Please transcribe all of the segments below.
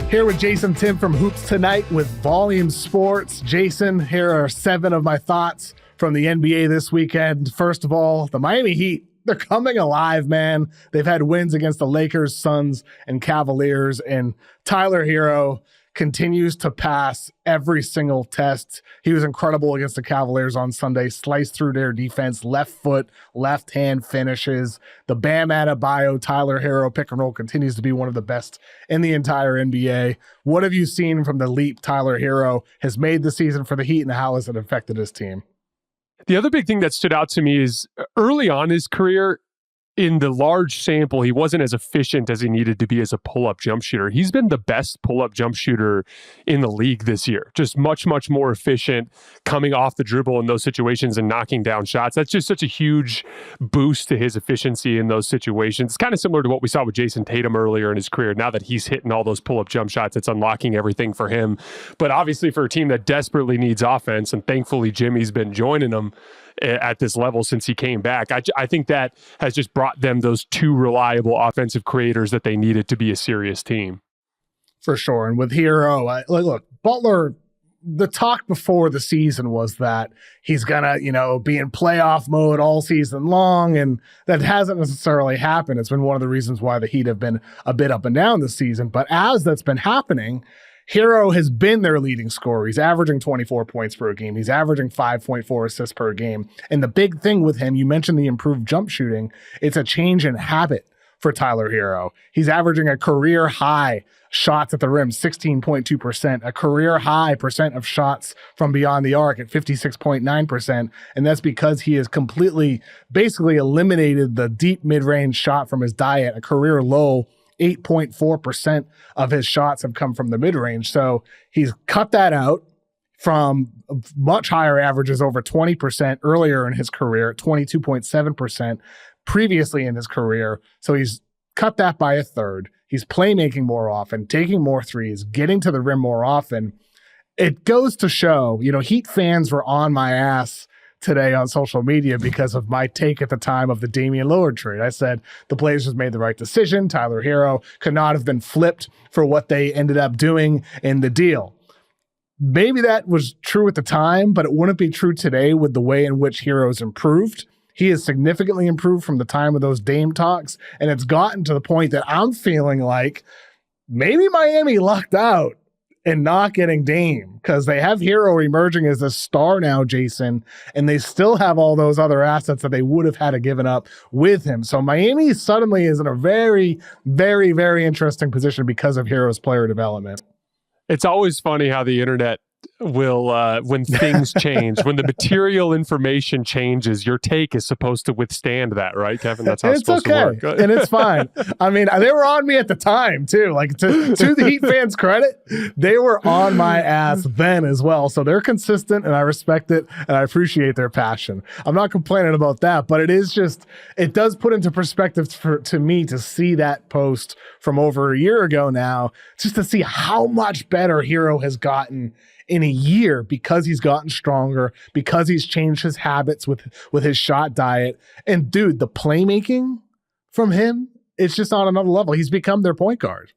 Here with Jason Timpf from Hoops Tonight with Volume Sports. Jason, here are 7 of my thoughts from the NBA this weekend. First of all, the Miami Heat, they're coming alive, man. They've had wins against the Lakers, Suns, and Cavaliers, and Tyler Herro continues to pass every single test. He was incredible against the Cavaliers on Sunday, sliced through their defense, left foot, left hand finishes. The Bam Adebayo, Tyler Herro pick and roll continues to be one of the best in the entire NBA. What have you seen from the leap Tyler Herro has made this season for the Heat, and how has it affected his team? The other big thing that stood out to me is early on in his career, in the large sample, he wasn't as efficient as he needed to be as a pull-up jump shooter. He's been the best pull-up jump shooter in the league this year. Just much, much more efficient coming off the dribble in those situations and knocking down shots. That's just such a huge boost to his efficiency in those situations. It's kind of similar to what we saw with Jason Tatum earlier in his career. Now that he's hitting all those pull-up jump shots, it's unlocking everything for him. But obviously for a team that desperately needs offense, and thankfully Jimmy's been joining them at this level since he came back, I think that has just brought them those 2 reliable offensive creators that they needed to be a serious team. For sure. And with Herro, look, Butler, the talk before the season was that he's going to, be in playoff mode all season long, and that hasn't necessarily happened. It's been one of the reasons why the Heat have been a bit up and down this season. But as that's been happening, Herro has been their leading scorer. He's averaging 24 points per game. He's averaging 5.4 assists per game. And the big thing with him, you mentioned the improved jump shooting. It's a change in habit for Tyler Herro. He's averaging a career high shots at the rim, 16.2%, a career high percent of shots from beyond the arc at 56.9%. And that's because he has basically eliminated the deep mid-range shot from his diet, a career low 8.4% of his shots have come from the mid-range. So he's cut that out from much higher averages, over 20% earlier in his career, 22.7% previously in his career. So he's cut that by a third. He's playmaking more often, taking more threes, getting to the rim more often. It goes to show, Heat fans were on my ass today on social media because of my take at the time of the Damian Lillard trade. I said the Blazers made the right decision. Tyler Herro could not have been flipped for what they ended up doing in the deal. Maybe that was true at the time, but it wouldn't be true today with the way in which Herro's improved. He has significantly improved from the time of those Dame talks, and it's gotten to the point that I'm feeling like maybe Miami lucked out and not getting Dame, because they have Herro emerging as a star now, Jason, and they still have all those other assets that they would have had to given up with him. So Miami suddenly is in a very, very, very interesting position because of Herro's player development. It's always funny how the internet will, when things change, when the material information changes, your take is supposed to withstand that, right, Kevin? That's how it's supposed to work. And it's fine. I mean, they were on me at the time, too. Like, to the Heat fans' credit, they were on my ass then as well. So they're consistent, and I respect it, and I appreciate their passion. I'm not complaining about that, but it does put into perspective to me to see that post from over a year ago now, just to see how much better Herro has gotten in a year, because he's gotten stronger, because he's changed his habits with his shot diet. And dude, the playmaking from him, it's just on another level. He's become their point guard.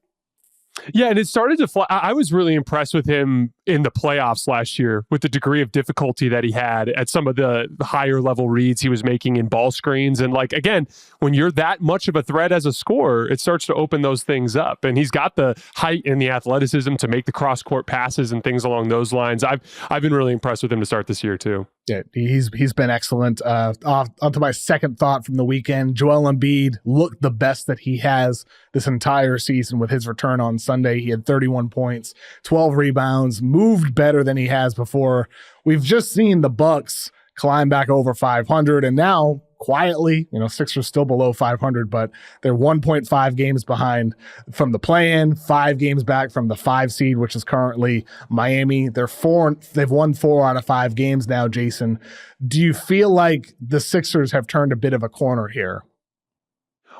Yeah, and it started to fly. I was really impressed with him in the playoffs last year with the degree of difficulty that he had at some of the higher level reads he was making in ball screens. And like, again, when you're that much of a threat as a scorer, it starts to open those things up. And he's got the height and the athleticism to make the cross court passes and things along those lines. I've been really impressed with him to start this year too. Yeah, he's been excellent. Onto my second thought from the weekend, Joel Embiid looked the best that he has this entire season with his return on Sunday. He had 31 points, 12 rebounds, moved better than he has before. We've just seen the Bucks climb back over 500, and now quietly, Sixers still below 500, but they're 1.5 games behind from the play-in, 5 games back from the 5 seed, which is currently Miami. They've won 4 out of 5 games now, Jason. Do you feel like the Sixers have turned a bit of a corner here?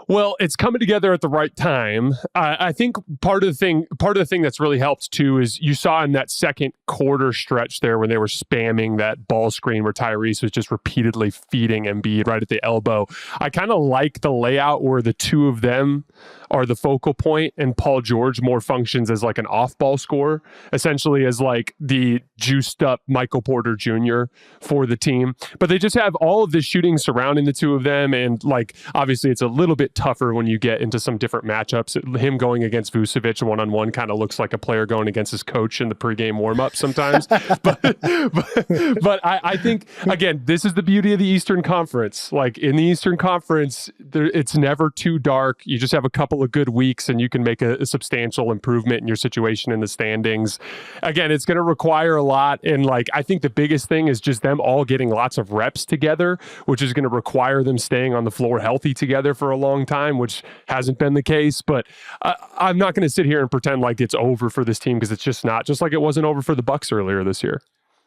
Well, it's coming together at the right time. I think part of the thing that's really helped too is you saw in that second quarter stretch there when they were spamming that ball screen where Tyrese was just repeatedly feeding Embiid right at the elbow. I kind of like the layout where the two of them are the focal point and Paul George more functions as like an off-ball scorer, essentially as like the juiced up Michael Porter Jr. for the team. But they just have all of this shooting surrounding the two of them, and like obviously it's a little bit tougher when you get into some different matchups. Him going against Vucevic one-on-one kind of looks like a player going against his coach in the pregame warm-up sometimes. but I think, again, this is the beauty of the Eastern Conference. Like in the Eastern Conference, it's never too dark. You just have a couple of good weeks and you can make a substantial improvement in your situation in the standings. Again, it's going to require a lot. And like, I think the biggest thing is just them all getting lots of reps together, which is going to require them staying on the floor healthy together for a long time, which hasn't been the case. But I'm not going to sit here and pretend like it's over for this team, because it's just not, just like it wasn't over for the Bucks earlier this year.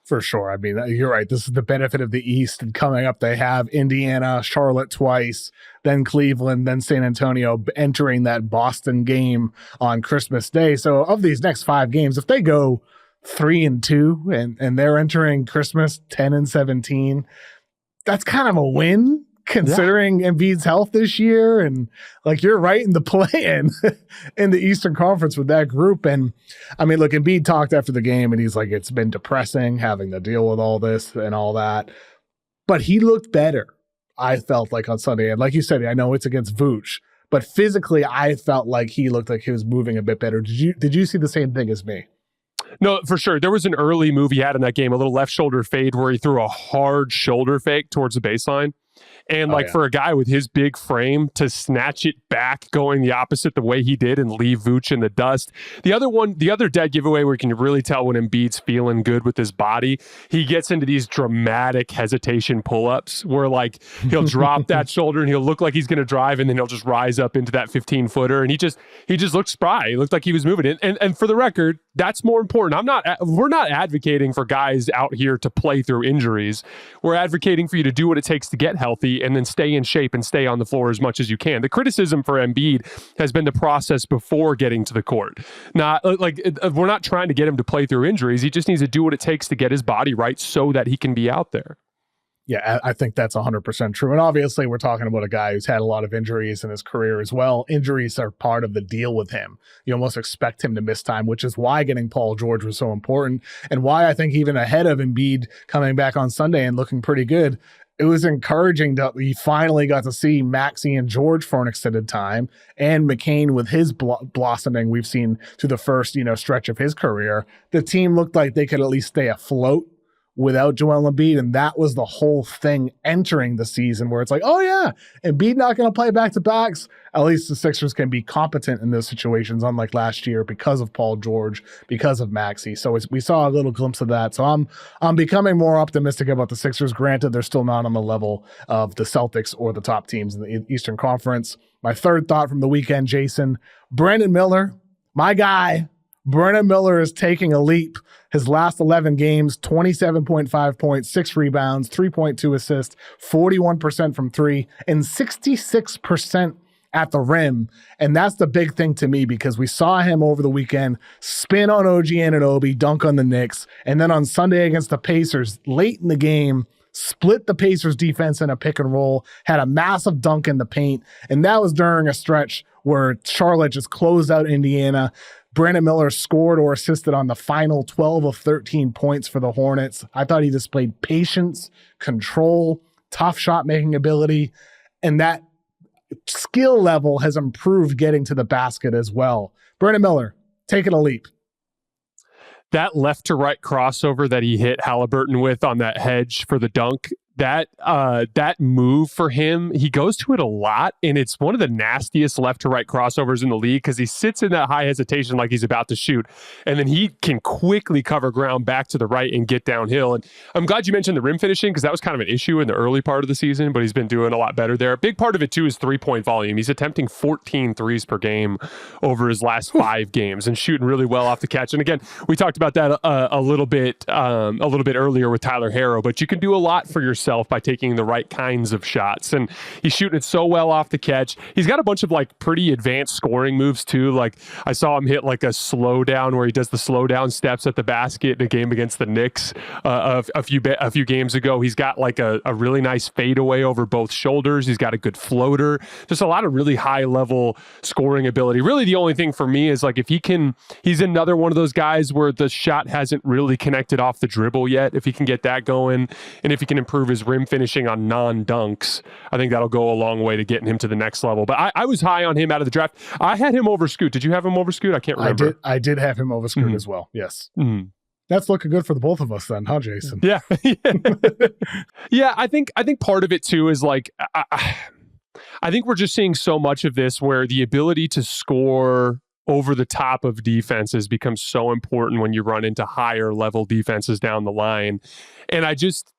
For sure. I mean, you're right. This is the benefit of the East. And coming up, they have Indiana, Charlotte twice, then Cleveland, then San Antonio, entering that Boston game on Christmas Day. So of these next 5 games, if they go 3-2 and they're entering Christmas 10-17, that's kind of a win, considering Embiid's health this year. And like, you're right in the play-in in the Eastern Conference with that group. And I mean, look, Embiid talked after the game and he's like, it's been depressing having to deal with all this and all that. But he looked better, I felt like, on Sunday. And like you said, I know it's against Vooch, but physically I felt like he looked like he was moving a bit better. Did you see the same thing as me? No, for sure. There was an early move he had in that game, a little left shoulder fade where he threw a hard shoulder fake towards the baseline. And for a guy with his big frame to snatch it back going the opposite the way he did and leave Vooch in the dust. The other dead giveaway where you can really tell when Embiid's feeling good with his body, he gets into these dramatic hesitation pull-ups where like he'll drop that shoulder and he'll look like he's going to drive, and then he'll just rise up into that 15-footer. And he just looked spry. He looked like he was moving it. And for the record, that's more important. We're not advocating for guys out here to play through injuries. We're advocating for you to do what it takes to get healthy and then stay in shape and stay on the floor as much as you can. The criticism for Embiid has been the process before getting to the court. Not like we're not trying to get him to play through injuries. He just needs to do what it takes to get his body right so that he can be out there. Yeah, I think that's 100% true. And obviously, we're talking about a guy who's had a lot of injuries in his career as well. Injuries are part of the deal with him. You almost expect him to miss time, which is why getting Paul George was so important, and why I think even ahead of Embiid coming back on Sunday and looking pretty good, it was encouraging that we finally got to see Maxey and George for an extended time, and McCain with his blossoming we've seen through the first stretch of his career. The team looked like they could at least stay afloat without Joel Embiid, and that was the whole thing entering the season, where it's like, oh yeah, Embiid not going to play back-to-backs. At least the Sixers can be competent in those situations, unlike last year, because of Paul George, because of Maxey. So we saw a little glimpse of that. So I'm becoming more optimistic about the Sixers. Granted, they're still not on the level of the Celtics or the top teams in the Eastern Conference. My third thought from the weekend, Jason, Brandon Miller, my guy. Brandon Miller is taking a leap. His last 11 games, 27.5 points, 6 rebounds, 3.2 assists, 41% from 3, and 66% at the rim. And that's the big thing to me, because we saw him over the weekend spin on OG Anunoby, dunk on the Knicks, and then on Sunday against the Pacers, late in the game, split the Pacers defense in a pick and roll, had a massive dunk in the paint, and that was during a stretch where Charlotte just closed out Indiana. Brandon Miller scored or assisted on the final 12 of 13 points for the Hornets. I thought he displayed patience, control, tough shot-making ability, and that skill level has improved getting to the basket as well. Brandon Miller, taking a leap. That left-to-right crossover that he hit Haliburton with on that hedge for the dunk, that move for him, he goes to it a lot, and it's one of the nastiest left-to-right crossovers in the league, because he sits in that high hesitation like he's about to shoot, and then he can quickly cover ground back to the right and get downhill. And I'm glad you mentioned the rim finishing, because that was kind of an issue in the early part of the season, but he's been doing a lot better there. A big part of it, too, is three-point volume. He's attempting 14 threes per game over his last 5 games and shooting really well off the catch. And again, we talked about that a little bit earlier with Tyler Herro, but you can do a lot for yourself yourself by taking the right kinds of shots. And he's shooting it so well off the catch. He's got a bunch of like pretty advanced scoring moves too. Like I saw him hit like a slow down where he does the slow down steps at the basket in a game against the Knicks a few games ago. He's got like a really nice fadeaway over both shoulders. He's got a good floater. Just a lot of really high level scoring ability. Really the only thing for me is like if he's another one of those guys where the shot hasn't really connected off the dribble yet. If he can get that going, and if he can improve his rim finishing on non-dunks, I think that'll go a long way to getting him to the next level. But I was high on him out of the draft. I had him over Scoot. Did you have him over Scoot? I can't remember. I did have him over Scoot as well. Yes. Mm-hmm. That's looking good for the both of us then, huh, Jason? Yeah. Yeah, I think part of it too is like I think we're just seeing so much of this where the ability to score over the top of defenses becomes so important when you run into higher level defenses down the line. And I just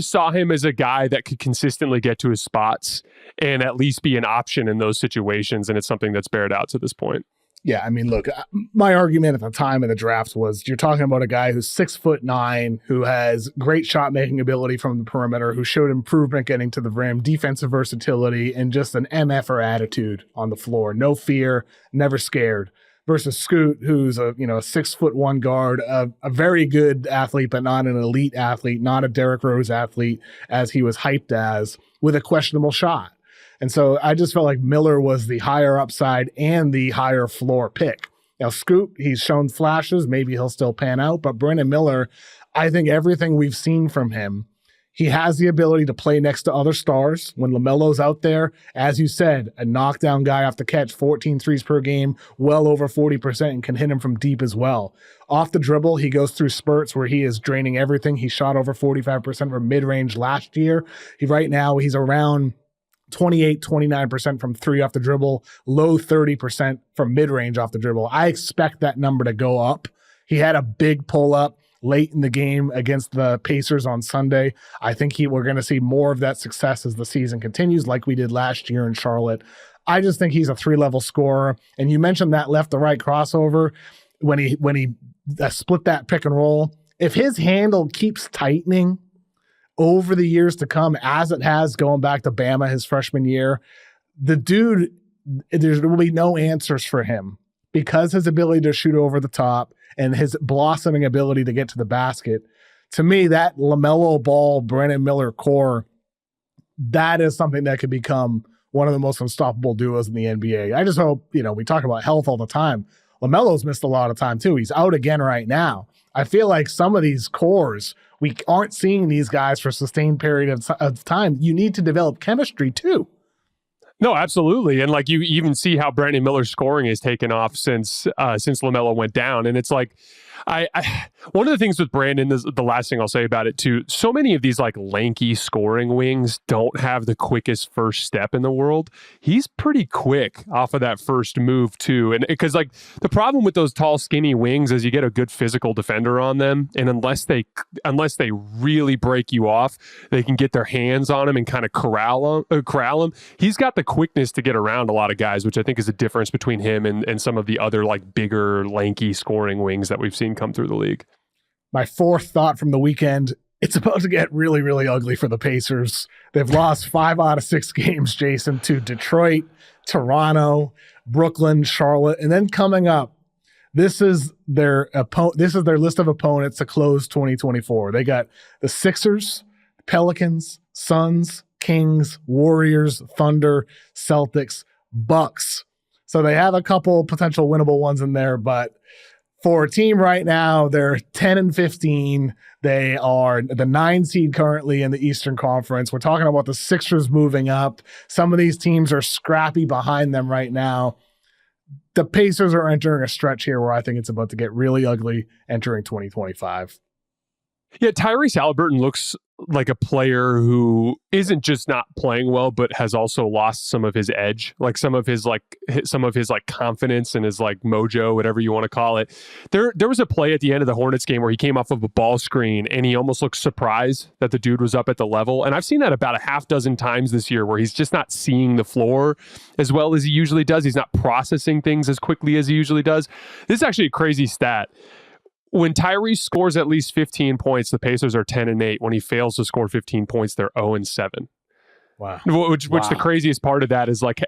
saw him as a guy that could consistently get to his spots and at least be an option in those situations. And it's something that's bared out to this point. Yeah, I mean, look, my argument at the time of the draft was you're talking about a guy who's 6'9", who has great shot making ability from the perimeter, who showed improvement getting to the rim, defensive versatility, and just an MFer attitude on the floor. No fear, never scared. Versus Scoot, who's a 6'1" guard, a very good athlete, but not an elite athlete, not a Derrick Rose athlete as he was hyped as, with a questionable shot. And so I just felt like Miller was the higher upside and the higher floor pick. Now, Scoot, he's shown flashes. Maybe he'll still pan out. But Brandon Miller, I think everything we've seen from him, he has the ability to play next to other stars. When LaMelo's out there, as you said, a knockdown guy off the catch, 14 threes per game, well over 40%, and can hit him from deep as well. Off the dribble, he goes through spurts where he is draining everything. He shot over 45% from mid-range last year. Right now, he's around 28, 29% from three off the dribble, low 30% from mid-range off the dribble. I expect that number to go up. He had a big pull-up late in the game against the Pacers on Sunday. I think we're going to see more of that success as the season continues, like we did last year in Charlotte. I just think he's a 3-level scorer. And you mentioned that left-to-right crossover when he split that pick and roll. If his handle keeps tightening over the years to come, as it has going back to Bama his freshman year, the dude, there will be no answers for him because his ability to shoot over the top and his blossoming ability to get to the basket. To me, that LaMelo Ball, Brandon Miller core, that is something that could become one of the most unstoppable duos in the NBA. I just hope, we talk about health all the time. LaMelo's missed a lot of time too. He's out again right now. I feel like some of these cores, we aren't seeing these guys for a sustained period of time. You need to develop chemistry too. No, absolutely. And like you even see how Brandon Miller's scoring has taken off since LaMelo went down. And it's like, I one of the things with Brandon is the last thing I'll say about it too. So many of these like lanky scoring wings don't have the quickest first step in the world. He's pretty quick off of that first move too. And because like the problem with those tall, skinny wings is you get a good physical defender on them. And unless they really break you off, they can get their hands on him and kind of corral him. He's got the quickness to get around a lot of guys, which I think is a difference between him and some of the other like bigger, lanky scoring wings that we've seen come through the league. My fourth thought from the weekend, it's about to get really, really ugly for the Pacers. They've lost 5 out of 6 games, Jason, to Detroit, Toronto, Brooklyn, Charlotte, and then coming up, this is their list of opponents to close 2024. They got the Sixers, Pelicans, Suns, Kings, Warriors, Thunder, Celtics, Bucks. So they have a couple potential winnable ones in there, but for a team right now, they're 10-15. They are the 9 seed currently in the Eastern Conference. We're talking about the Sixers moving up. Some of these teams are scrappy behind them right now. The Pacers are entering a stretch here where I think it's about to get really ugly entering 2025. Yeah, Tyrese Haliburton looks like a player who isn't just not playing well, but has also lost some of his edge, like some of his confidence and his like mojo, whatever you want to call it. There was a play at the end of the Hornets game where he came off of a ball screen and he almost looked surprised that the dude was up at the level. And I've seen that about a half dozen times this year where he's just not seeing the floor as well as he usually does. He's not processing things as quickly as he usually does. This is actually a crazy stat. when Tyrese scores at least 15 points, the Pacers are 10-8. When he fails to score 15 points, they're 0-7. Wow. Which the craziest part of that is like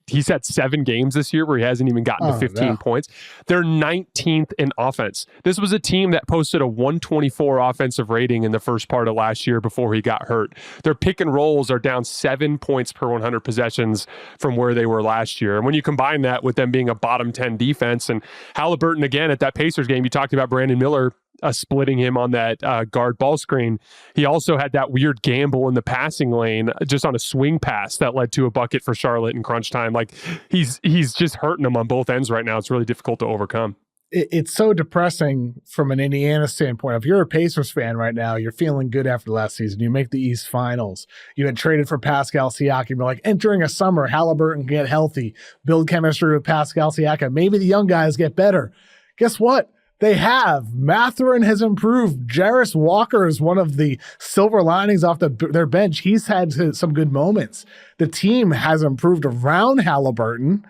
he's had 7 games this year where he hasn't even gotten to 15 points. They're 19th in offense. This was a team that posted a 124 offensive rating in the first part of last year before he got hurt. Their pick and rolls are down 7 points per 100 possessions from where they were last year. And when you combine that with them being a bottom 10 defense, and Haliburton again at that Pacers game, you talked about Brandon Miller splitting him on that guard ball screen. He also had that weird gamble in the passing lane just on a swing pass that led to a bucket for Charlotte in crunch time. Like he's just hurting them on both ends right now. It's really difficult to overcome. It's so depressing from an Indiana standpoint. If you're a Pacers fan right now, you're feeling good after last season. You make the East Finals. You had traded for Pascal Siakam. You're like, entering a summer, Haliburton can get healthy, build chemistry with Pascal Siakam. Maybe the young guys get better. Guess what? They have. Mathurin has improved. Jarris Walker is one of the silver linings off their bench. He's had some good moments. The team has improved around Haliburton,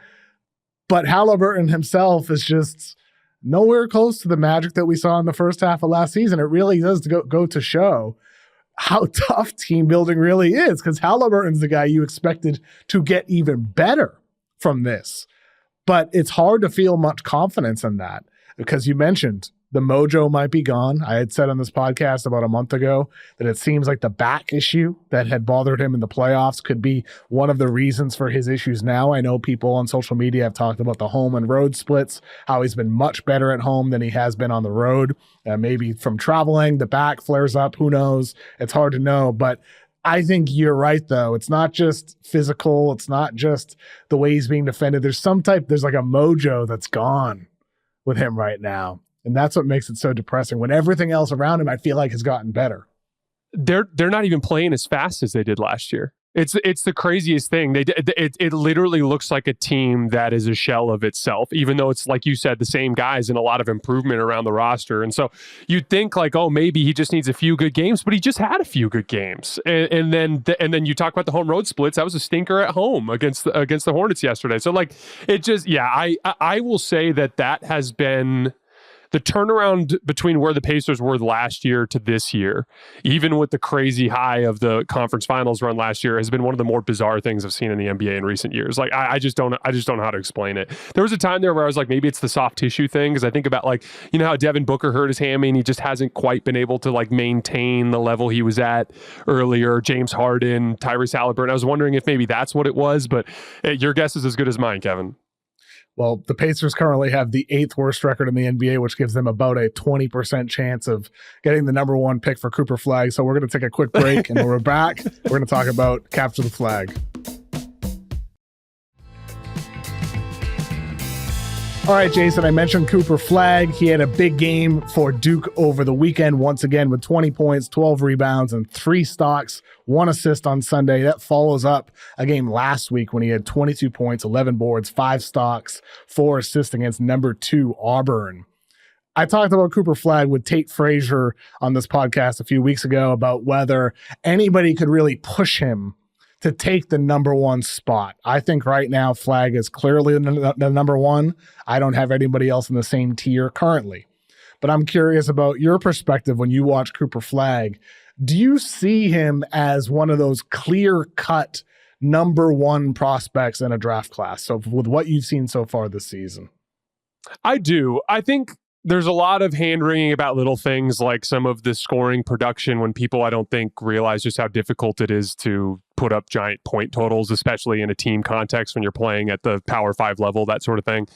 but Haliburton himself is just nowhere close to the magic that we saw in the first half of last season. It really does go to show how tough team building really is, because Haliburton's the guy you expected to get even better from this. But it's hard to feel much confidence in that. Because you mentioned the mojo might be gone. I had said on this podcast about a month ago that it seems like the back issue that had bothered him in the playoffs could be one of the reasons for his issues now. I know people on social media have talked about the home and road splits, how he's been much better at home than he has been on the road. Maybe from traveling, the back flares up. Who knows? It's hard to know. But I think you're right, though. It's not just physical. It's not just the way he's being defended. There's like a mojo that's gone with him right now. And that's what makes it so depressing when everything else around him, I feel like, has gotten better. They're not even playing as fast as they did last year. It's the craziest thing. It literally looks like a team that is a shell of itself, even though it's, like you said, the same guys and a lot of improvement around the roster. And so you'd think like, oh, maybe he just needs a few good games, but he just had a few good games. And then you talk about the home road splits. That was a stinker at home against the Hornets yesterday. So like it just, I will say that has been the turnaround between where the Pacers were last year to this year, even with the crazy high of the conference finals run last year, has been one of the more bizarre things I've seen in the NBA in recent years. Like I just don't know how to explain it. There was a time there where I was like, maybe it's the soft tissue thing, because I think about like, you know how Devin Booker hurt his hammy and he just hasn't quite been able to like maintain the level he was at earlier. James Harden, Tyrese Haliburton. I was wondering if maybe that's what it was, but your guess is as good as mine, Kevin. Well, the Pacers currently have the 8th worst record in the NBA, which gives them about a 20% chance of getting the number 1 pick for Cooper Flagg. So we're going to take a quick break, and when we're back, we're going to talk about Capture the Flag. All right, Jason, I mentioned Cooper Flagg. He had a big game for Duke over the weekend, once again with 20 points, 12 rebounds, and 3 stocks, 1 assist on Sunday. That follows up a game last week when he had 22 points, 11 boards, 5 stocks, 4 assists against number 2 Auburn. I talked about Cooper Flagg with Tate Frazier on this podcast a few weeks ago about whether anybody could really push him to take the number 1 spot. I think right now Flagg is clearly the number 1. I don't have anybody else in the same tier currently. But I'm curious about your perspective when you watch Cooper Flagg. Do you see him as one of those clear-cut number 1 prospects in a draft class? So with what you've seen so far this season. I do. I think there's a lot of hand-wringing about little things like some of the scoring production when people, I don't think, realize just how difficult it is to put up giant point totals, especially in a team context when you're playing at the Power 5 level, that sort of thing.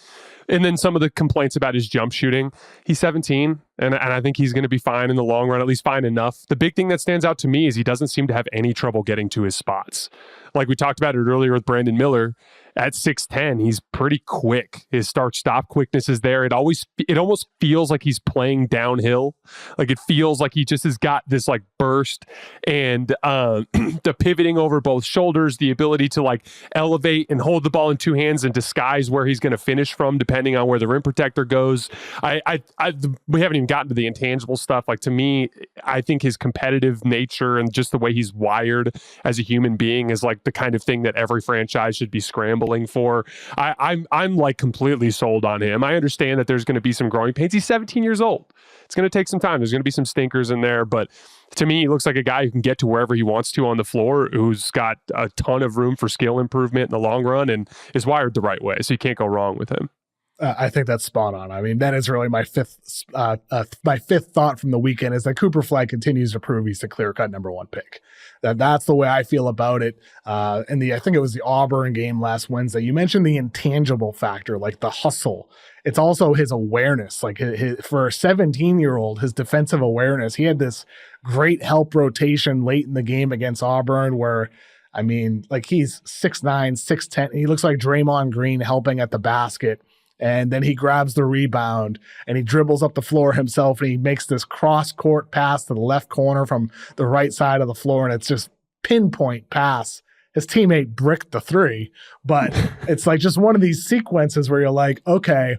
And then some of the complaints about his jump shooting. He's 17, and I think he's going to be fine in the long run, at least fine enough. The big thing that stands out to me is he doesn't seem to have any trouble getting to his spots. Like we talked about it earlier with Brandon Miller, at 6'10", he's pretty quick. His start-stop quickness is there. It almost feels like he's playing downhill. Like it feels like he just has got this like burst and the pivoting over both shoulders, the ability to like elevate and hold the ball in 2 hands and disguise where he's going to finish from, depending on where the rim protector goes. We haven't even gotten to the intangible stuff. Like to me, I think his competitive nature and just the way he's wired as a human being is like the kind of thing that every franchise should be scrambling stumbling for. I'm like completely sold on him. I understand that there's going to be some growing pains. He's 17 years old. It's going to take some time. There's going to be some stinkers in there, but to me, he looks like a guy who can get to wherever he wants to on the floor, who's got a ton of room for skill improvement in the long run and is wired the right way. So you can't go wrong with him. I think that's spot on. I mean, that is really my fifth thought from the weekend is that Cooper Flagg continues to prove he's the clear-cut number one pick. That's the way I feel about it. I think it was the Auburn game last Wednesday. You mentioned the intangible factor, like the hustle. It's also his awareness. Like for a 17-year-old, his defensive awareness. He had this great help rotation late in the game against Auburn where, I mean, like he's 6'9", 6'10". He looks like Draymond Green helping at the basket. And then he grabs the rebound and he dribbles up the floor himself and he makes this cross-court pass to the left corner from the right side of the floor, and it's just pinpoint pass. His teammate bricked the three, but it's like just one of these sequences where you're like, okay,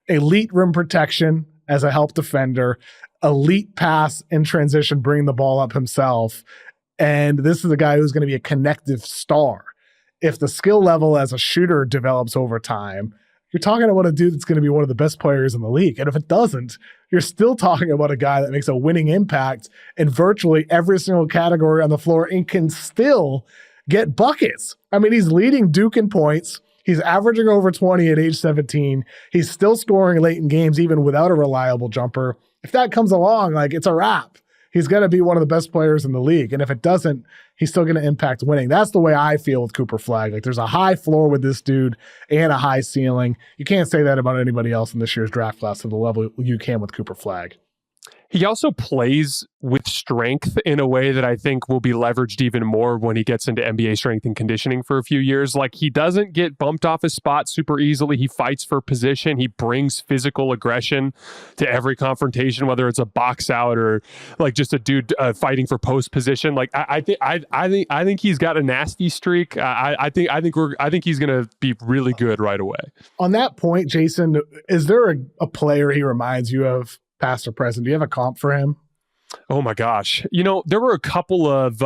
elite rim protection as a help defender, elite pass in transition, bringing the ball up himself, and this is a guy who's going to be a connective star. If the skill level as a shooter develops over time, you're talking about a dude that's going to be one of the best players in the league. And if it doesn't, you're still talking about a guy that makes a winning impact in virtually every single category on the floor and can still get buckets. I mean, he's leading Duke in points. He's averaging over 20 at age 17. He's still scoring late in games, even without a reliable jumper. If that comes along, like, it's a wrap. He's going to be one of the best players in the league. And if it doesn't, he's still going to impact winning. That's the way I feel with Cooper Flagg. Like, there's a high floor with this dude and a high ceiling. You can't say that about anybody else in this year's draft class to the level you can with Cooper Flagg. He also plays with strength in a way that I think will be leveraged even more when he gets into NBA strength and conditioning for a few years. Like, he doesn't get bumped off his spot super easily. He fights for position. He brings physical aggression to every confrontation, whether it's a box out or like just a dude fighting for post position. Like, I think he's got a nasty streak. I think he's going to be really good right away. On that point, Jason, is there a player he reminds you of, past or present? Do you have a comp for him? Oh my gosh. You know, there were a couple of,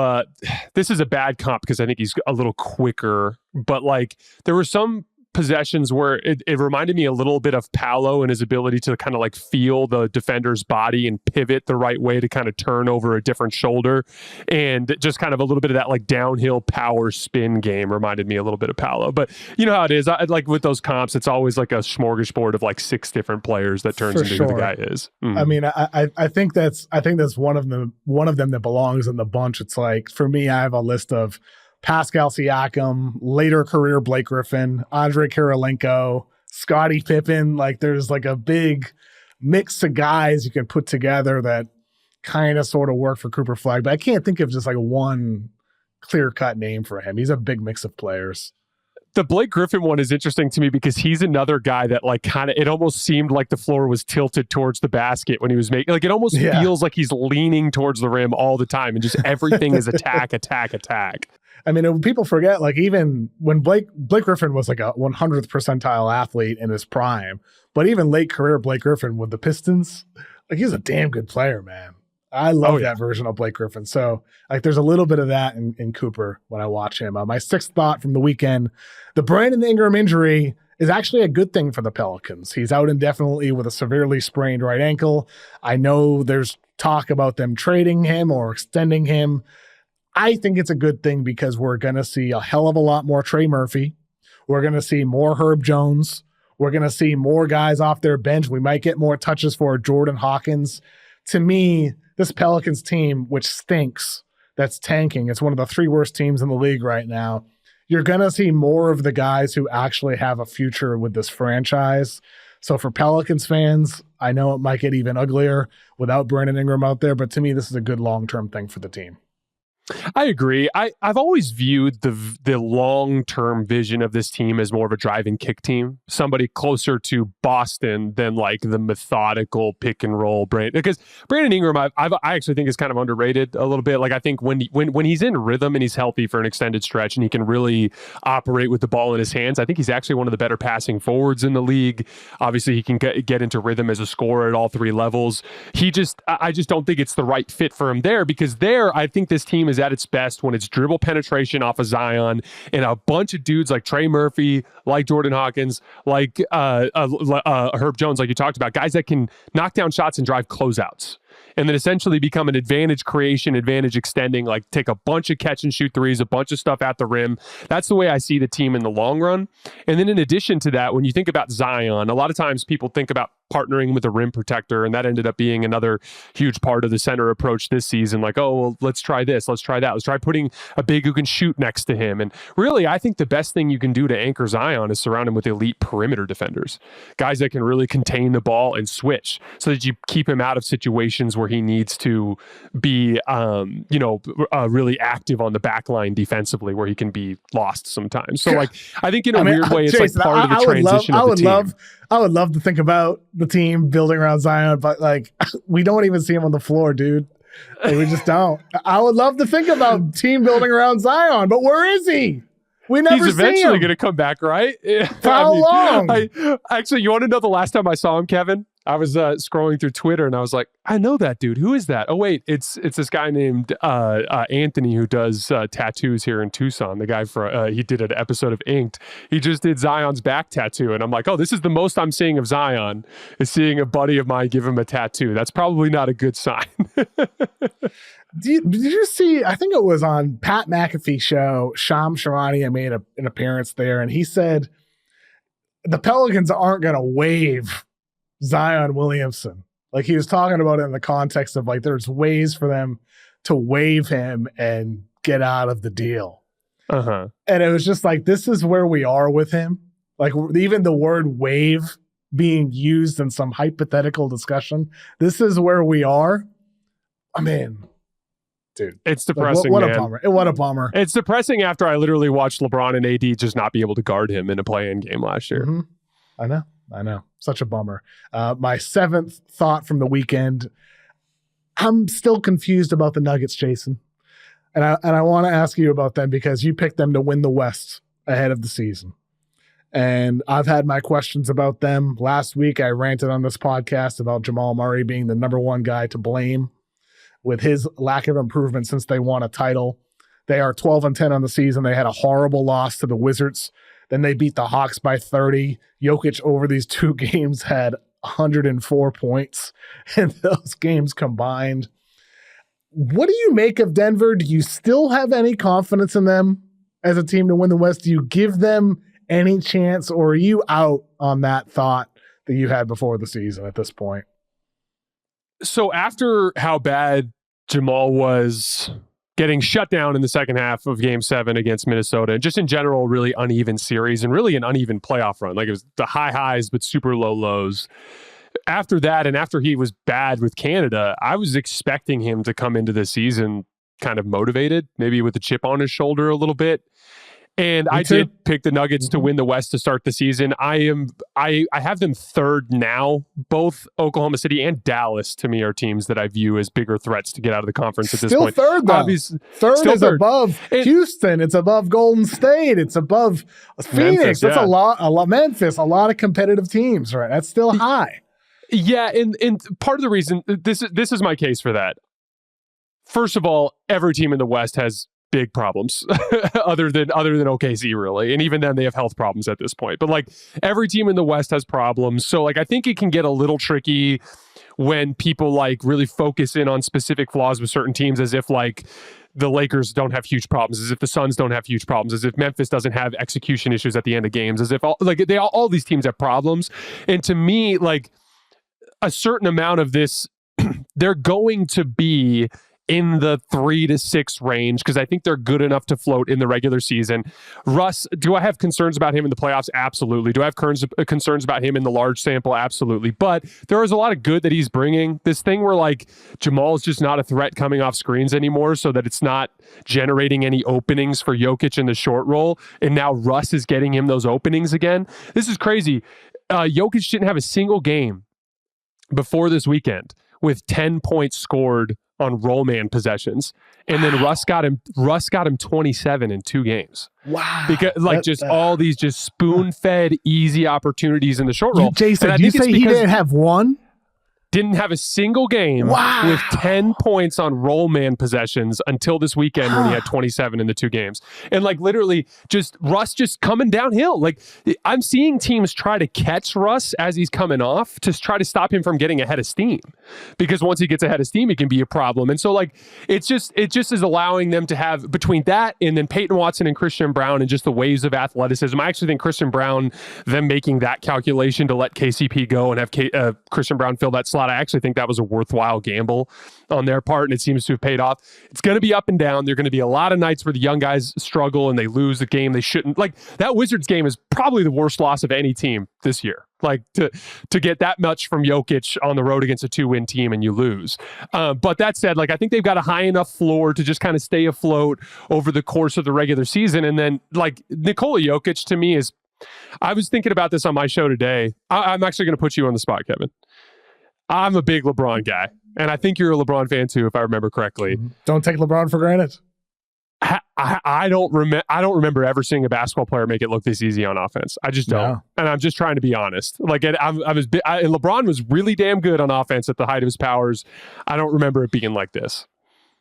this is a bad comp because I think he's a little quicker, but like there were some possessions where it reminded me a little bit of Paolo and his ability to kind of like feel the defender's body and pivot the right way to kind of turn over a different shoulder, and just kind of a little bit of that like downhill power spin game reminded me a little bit of Paolo. But you know how it is, like with those comps, it's always like a smorgasbord of like 6 different players that turns into who the guy is. I mean, I think that's one of them that belongs in the bunch. It's like, for me, I have a list of Pascal Siakam, later career Blake Griffin, Andre Kirilenko, Scottie Pippen. Like, there's like a big mix of guys you can put together that kind of sort of work for Cooper Flagg. But I can't think of just like one clear-cut name for him. He's a big mix of players. The Blake Griffin one is interesting to me because he's another guy that like kind of, it almost seemed like the floor was tilted towards the basket when he was making, like it almost feels like he's leaning towards the rim all the time and just everything is attack, attack, attack. I mean, people forget, like, even when Blake Griffin was like a 100th percentile athlete in his prime, but even late career Blake Griffin with the Pistons, like, he's a damn good player, man. I love that version of Blake Griffin. So, like, there's a little bit of that in Cooper when I watch him. My sixth thought from the weekend, the Brandon Ingram injury is actually a good thing for the Pelicans. He's out indefinitely with a severely sprained right ankle. I know there's talk about them trading him or extending him. I think it's a good thing because we're going to see a hell of a lot more Trey Murphy. We're going to see more Herb Jones. We're going to see more guys off their bench. We might get more touches for Jordan Hawkins. To me, this Pelicans team, which stinks, that's tanking. It's one of the 3 worst teams in the league right now. You're going to see more of the guys who actually have a future with this franchise. So for Pelicans fans, I know it might get even uglier without Brandon Ingram out there, but to me, this is a good long-term thing for the team. I agree. I've always viewed the long-term vision of this team as more of a drive and kick team, somebody closer to Boston than like the methodical pick and roll brain. Because Brandon Ingram, I actually think is kind of underrated a little bit. Like, I think when he's in rhythm and he's healthy for an extended stretch and he can really operate with the ball in his hands, I think he's actually one of the better passing forwards in the league. Obviously, he can get into rhythm as a scorer at all 3 levels. I just don't think it's the right fit for him there, because there, I think this team is is at its best when it's dribble penetration off of Zion and a bunch of dudes like Trey Murphy, like Jordan Hawkins, like Herb Jones, like you talked about, guys that can knock down shots and drive closeouts. And then essentially become an advantage creation, advantage extending, like take a bunch of catch and shoot threes, a bunch of stuff at the rim. That's the way I see the team in the long run. And then in addition to that, when you think about Zion, a lot of times people think about partnering with a rim protector, and that ended up being another huge part of the center approach this season. Like, oh, well, let's try this, let's try that, let's try putting a big who can shoot next to him. And really, I think the best thing you can do to anchor Zion is surround him with elite perimeter defenders, guys that can really contain the ball and switch, so that you keep him out of situations where he needs to be, really active on the back line defensively, where he can be lost sometimes. So, like, I think in a weird way, it's Jason, like part of the transition of the team. I would love to think about the team building around Zion, but like, we don't even see him on the floor, dude. Like, we just don't. I would love to think about team building around Zion, but where is he? We never see him. He's eventually going to come back, right? How long? Actually, you want to know the last time I saw him, Kevin? I was scrolling through Twitter and I was like, I know that dude. Who is that? Oh, wait, it's this guy named Anthony who does tattoos here in Tucson. The guy for he did an episode of Inked. He just did Zion's back tattoo. And I'm like, oh, this is the most I'm seeing of Zion, is seeing a buddy of mine give him a tattoo. That's probably not a good sign. Did you see, I think it was on Pat McAfee's show, Shams Charania made an appearance there, and he said the Pelicans aren't going to waive Zion Williamson. Like, he was talking about it in the context of, like, there's ways for them to waive him and get out of the deal. And it was just like, this is where we are with him. Like, even the word waive being used in some hypothetical discussion, this is where we are. I mean, dude, it's depressing. Like, what man. a bummer. What a bummer. It's depressing after I literally watched LeBron and AD just not be able to guard him in a play-in game last year. I know. Such a bummer. My seventh thought from the weekend. I'm still confused about the Nuggets, Jason. And I want to ask you about them because you picked them to win the West ahead of the season. And I've had my questions about them. Last week, I ranted on this podcast about Jamal Murray being the number one guy to blame with his lack of improvement since they won a title. They are 12-10 on the season. They had a horrible loss to the Wizards. Then they beat the Hawks by 30. Jokic over these two games had 104 points in those games combined. What do you make of Denver? Do you still have any confidence in them as a team to win the West? Do you give them any chance, or are you out on that thought that you had before the season at this point? So after how bad Jamal was getting shut down in the second half of Game 7 against Minnesota, and just in general, really uneven series and really an uneven playoff run. Like, it was the high highs, but super low lows. After that, and after he was bad with Canada, I was expecting him to come into the season kind of motivated, maybe with a chip on his shoulder a little bit. And I did pick the Nuggets to win the West to start the season. I have them third now. Both Oklahoma City and Dallas, to me, are teams that I view as bigger threats to get out of the conference at this point. Still third, though. Third is above Houston. It's above Golden State. It's above Phoenix. Memphis, That's a lot. Memphis, a lot of competitive teams, right? That's still high. Yeah, and part of the reason, this is my case for that. First of all, every team in the West has big problems other than OKC, really. And even then they have health problems at this point. But like, every team in the West has problems. So like, I think it can get a little tricky when people like really focus in on specific flaws with certain teams, as if like the Lakers don't have huge problems, as if the Suns don't have huge problems, as if Memphis doesn't have execution issues at the end of games, as if all these teams have problems. And to me, like, a certain amount of this, they're going to be in the 3 to 6 range, because I think they're good enough to float in the regular season. Russ, do I have concerns about him in the playoffs? Absolutely. Do I have concerns about him in the large sample? Absolutely. But there is a lot of good that he's bringing. This thing where like Jamal is just not a threat coming off screens anymore, so that it's not generating any openings for Jokic in the short roll. And now Russ is getting him those openings again. This is crazy. Jokic didn't have a single game before this weekend with 10 points scored on roll man possessions, and then Russ got him 27 in 2 games. Wow! Because all these just spoon fed easy opportunities in the short roll. Jason, did you say he didn't have one? Didn't have a single game with 10 points on roll man possessions until this weekend when he had 27 in the 2 games. And like literally just Russ just coming downhill. Like I'm seeing teams try to catch Russ as he's coming off to try to stop him from getting ahead of steam. Because once he gets ahead of steam, it can be a problem. And so like it just is allowing them to have between that and then Peyton Watson and Christian Brown and just the waves of athleticism. I actually think Christian Brown, them making that calculation to let KCP go and have Christian Brown fill that slot, I actually think that was a worthwhile gamble on their part, and it seems to have paid off. It's going to be up and down. There are going to be a lot of nights where the young guys struggle and they lose the game they shouldn't. Like that Wizards game is probably the worst loss of any team this year. Like to get that much from Jokic on the road against a 2-win team and you lose. But that said, like I think they've got a high enough floor to just kind of stay afloat over the course of the regular season. And then like Nikola Jokic to me is, I was thinking about this on my show today. I'm actually going to put you on the spot, Kevin. I'm a big LeBron guy, and I think you're a LeBron fan too, if I remember correctly. Don't take LeBron for granted. I don't remember ever seeing a basketball player make it look this easy on offense. I just don't, and I'm just trying to be honest. Like, and LeBron was really damn good on offense at the height of his powers. I don't remember it being like this.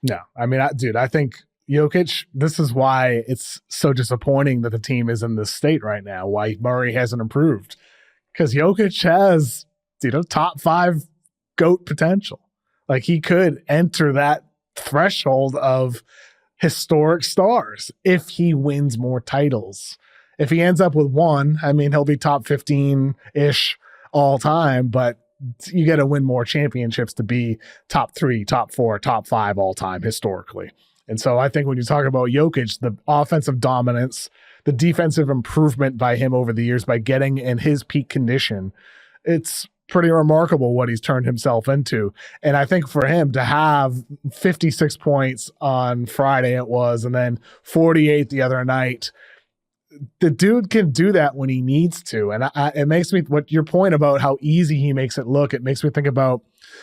No, I mean, I think Jokic. This is why it's so disappointing that the team is in this state right now. Why Murray hasn't improved, because Jokic has top 5 GOAT potential. Like he could enter that threshold of historic stars if he wins more titles. If he ends up with 1, I mean, he'll be top 15-ish all time, but you got to win more championships to be top 3, top 4, top 5 all time historically. And so I think when you talk about Jokic, the offensive dominance, the defensive improvement by him over the years by getting in his peak condition, it's pretty remarkable what he's turned himself into. And I think for him to have 56 points on Friday it was, and then 48 the other night, the dude can do that when he needs to. And it makes me, what your point about how easy he makes it look, it makes me think about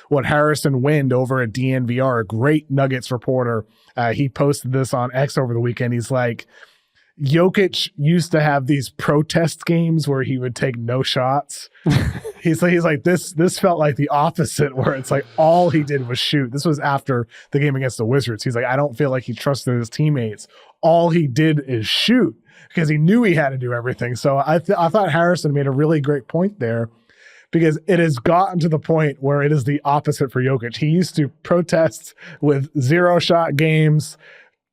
what Harrison Wind over at DNVR, a great Nuggets reporter, he posted this on X over the weekend. He's like, Jokic used to have these protest games where he would take no shots. He's like this felt like the opposite, where it's like all he did was shoot. This was after the game against the Wizards. He's like, I don't feel like he trusted his teammates. All he did is shoot because he knew he had to do everything. So I thought Harrison made a really great point there, because it has gotten to the point where it is the opposite for Jokic. He used to protest with 0-shot games,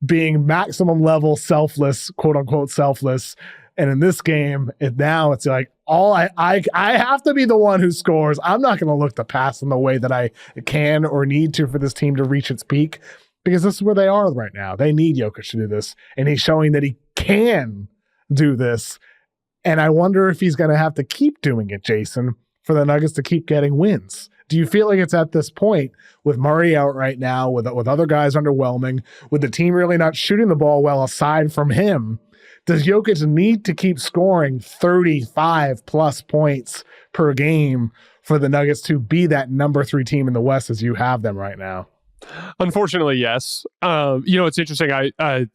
being maximum level selfless, quote unquote selfless. And in this game, it's like I have to be the one who scores. I'm not going to look to pass in the way that I can or need to for this team to reach its peak, because this is where they are right now. They need Jokic to do this, and he's showing that he can do this. And I wonder if he's going to have to keep doing it, Jason, for the Nuggets to keep getting wins. Do you feel like it's at this point with Murray out right now, with other guys underwhelming, with the team really not shooting the ball well aside from him? Does Jokic need to keep scoring 35 plus points per game for the Nuggets to be that number 3 team in the West as you have them right now? Unfortunately, yes. It's interesting. I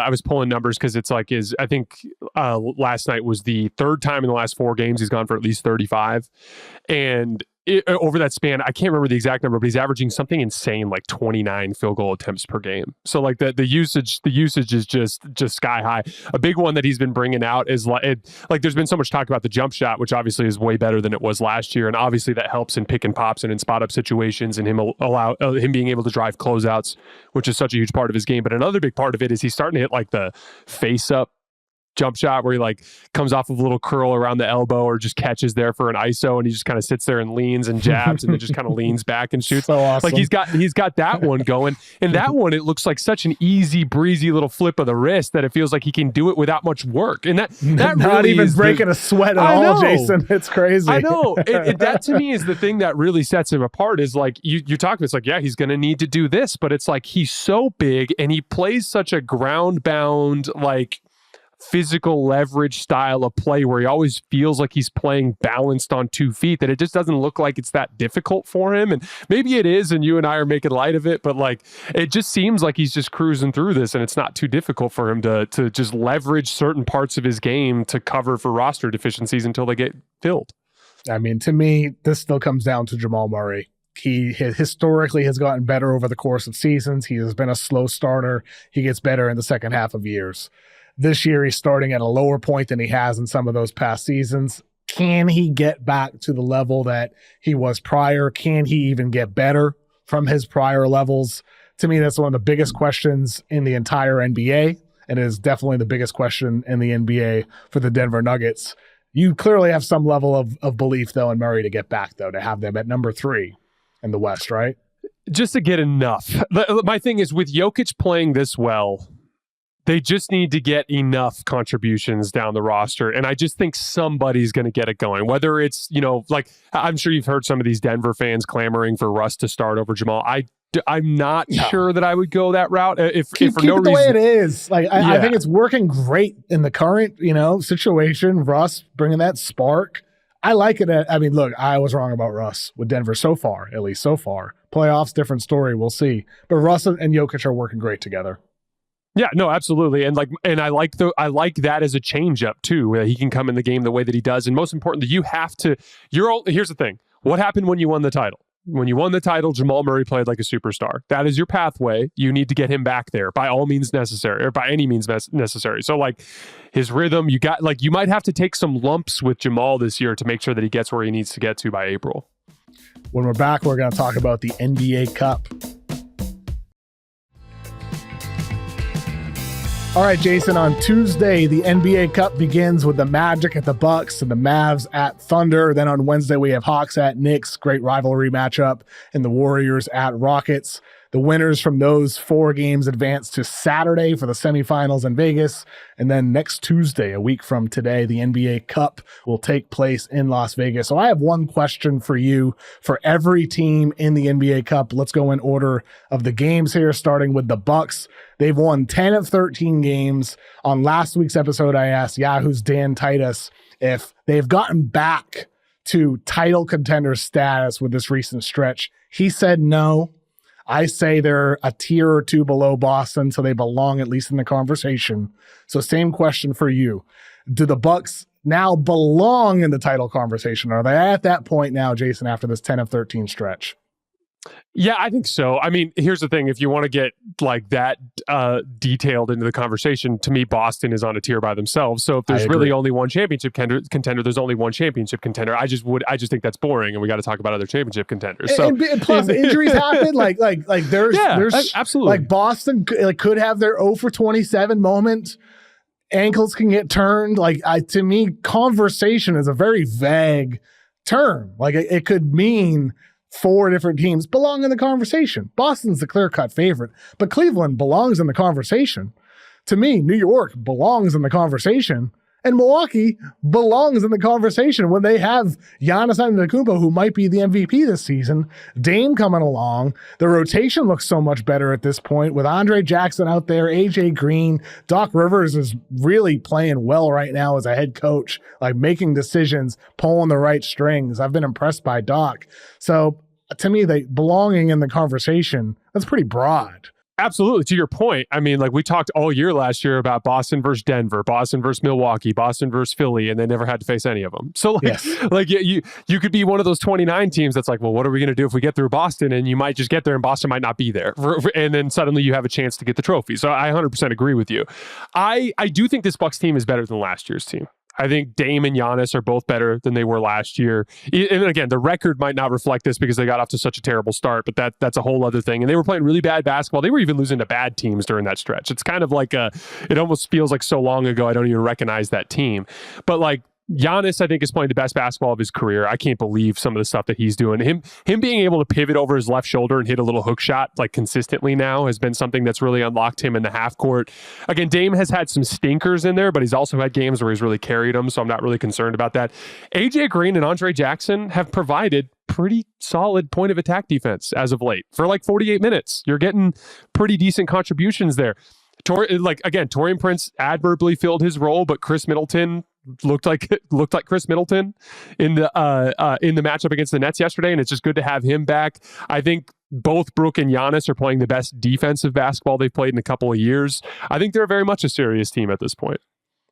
was pulling numbers because it's like I think last night was the 3rd time in the last 4 games he's gone for at least 35, and over that span, I can't remember the exact number, but he's averaging something insane like 29 field goal attempts per game. So like the usage is just sky high. A big one that he's been bringing out is like there's been so much talk about the jump shot, which obviously is way better than it was last year, and obviously that helps in pick and pops and in spot up situations, and him being able to drive closeouts, which is such a huge part of his game. But another big part of it is he's starting to hit like the face up jump shot where he like comes off of a little curl around the elbow or just catches there for an ISO, and he just kind of sits there and leans and jabs and then just kind of leans back and shoots. So awesome. Like he's got that one going, and that one, it looks like such an easy breezy little flip of the wrist that it feels like he can do it without much work, and that not really even is breaking a sweat at all, Jason. It's crazy. I know. That to me is the thing that really sets him apart, is like you talk about, it's like, yeah, he's going to need to do this, but it's like he's so big and he plays such a ground bound, like physical leverage style of play where he always feels like he's playing balanced on 2 feet, that it just doesn't look like it's that difficult for him. And maybe it is, and you and I are making light of it, but like it just seems like he's just cruising through this, and it's not too difficult for him to just leverage certain parts of his game to cover for roster deficiencies until they get filled. I mean, to me, this still comes down to Jamal Murray. He historically has gotten better over the course of seasons. He has been a slow starter. He gets better in the second half of years. This year, he's starting at a lower point than he has in some of those past seasons. Can he get back to the level that he was prior? Can he even get better from his prior levels? To me, that's one of the biggest questions in the entire NBA, and it is definitely the biggest question in the NBA for the Denver Nuggets. You clearly have some level of belief, though, in Murray to get back, though, to have them at number 3 in the West, right? Just to get enough. My thing is, with Jokic playing this well, they just need to get enough contributions down the roster. And I just think somebody's going to get it going. Whether it's, like I'm sure you've heard some of these Denver fans clamoring for Russ to start over Jamal. I'm not sure that I would go that route. Keep it the way it is. I think it's working great in the current, situation. Russ bringing that spark. I like it. Look, I was wrong about Russ with Denver so far, at least so far. Playoffs, different story. We'll see. But Russ and Jokic are working great together. Yeah, no, absolutely. And I like that as a change up too. He can come in the game the way that he does. And most importantly, here's the thing. What happened when you won the title? When you won the title, Jamal Murray played like a superstar. That is your pathway. You need to get him back there by all means necessary, or by any means necessary. So his rhythm, you might have to take some lumps with Jamal this year to make sure that he gets where he needs to get to by April. When we're back, we're going to talk about the NBA Cup. All right, Jason, on Tuesday, the NBA Cup begins with the Magic at the Bucks and the Mavs at Thunder. Then on Wednesday, we have Hawks at Knicks, great rivalry matchup, and the Warriors at Rockets. The winners from those 4 games advance to Saturday for the semifinals in Vegas. And then next Tuesday, a week from today, the NBA Cup will take place in Las Vegas. So I have one question for you for every team in the NBA Cup. Let's go in order of the games here, starting with the Bucks. They've won 10 of 13 games. On last week's episode, I asked Yahoo's Dan Titus if they've gotten back to title contender status with this recent stretch. He said no. I say they're a tier or 2 below Boston, so they belong at least in the conversation. So same question for you. Do the Bucks now belong in the title conversation? Are they at that point now, Jason, after this 10 of 13 stretch? Yeah, I think so. Here's the thing. If you want to get that detailed into the conversation, to me, Boston is on a tier by themselves. So if there's really only one championship contender, there's only one championship contender. I just think that's boring, and we got to talk about other championship contenders. So and plus injuries happen. There's absolutely. Boston could have their 0 for 27 moment. Ankles can get turned. To me, conversation is a very vague term. It could mean 4 different teams belong in the conversation. Boston's the clear-cut favorite, but Cleveland belongs in the conversation. To me, New York belongs in the conversation, and Milwaukee belongs in the conversation when they have Giannis Antetokounmpo, who might be the MVP this season, Dame coming along. The rotation looks so much better at this point with Andre Jackson out there, AJ Green. Doc Rivers is really playing well right now as a head coach, making decisions, pulling the right strings. I've been impressed by Doc. So to me, they belonging in the conversation, that's pretty broad. Absolutely. To your point, we talked all year last year about Boston versus Denver, Boston versus Milwaukee, Boston versus Philly, and they never had to face any of them. So you could be one of those 29 teams that's well, what are we going to do if we get through Boston? And you might just get there and Boston might not be there. And then suddenly you have a chance to get the trophy. So I 100% agree with you. I do think this Bucks team is better than last year's team. I think Dame and Giannis are both better than they were last year. And again, the record might not reflect this because they got off to such a terrible start, but that's a whole other thing. And they were playing really bad basketball. They were even losing to bad teams during that stretch. It's kind of it almost feels like so long ago, I don't even recognize that team. But Giannis, I think, is playing the best basketball of his career. I can't believe some of the stuff that he's doing. Him being able to pivot over his left shoulder and hit a little hook shot consistently now has been something that's really unlocked him in the half court. Again, Dame has had some stinkers in there, but he's also had games where he's really carried them, so I'm not really concerned about that. AJ Green and Andre Jackson have provided pretty solid point of attack defense as of late. For 48 minutes, you're getting pretty decent contributions there. Taurean Prince admirably filled his role, but Chris Middleton looked like Chris Middleton in the matchup against the Nets yesterday, and it's just good to have him back. I think both Brook and Giannis are playing the best defensive basketball they've played in a couple of years. I think they're very much a serious team at this point.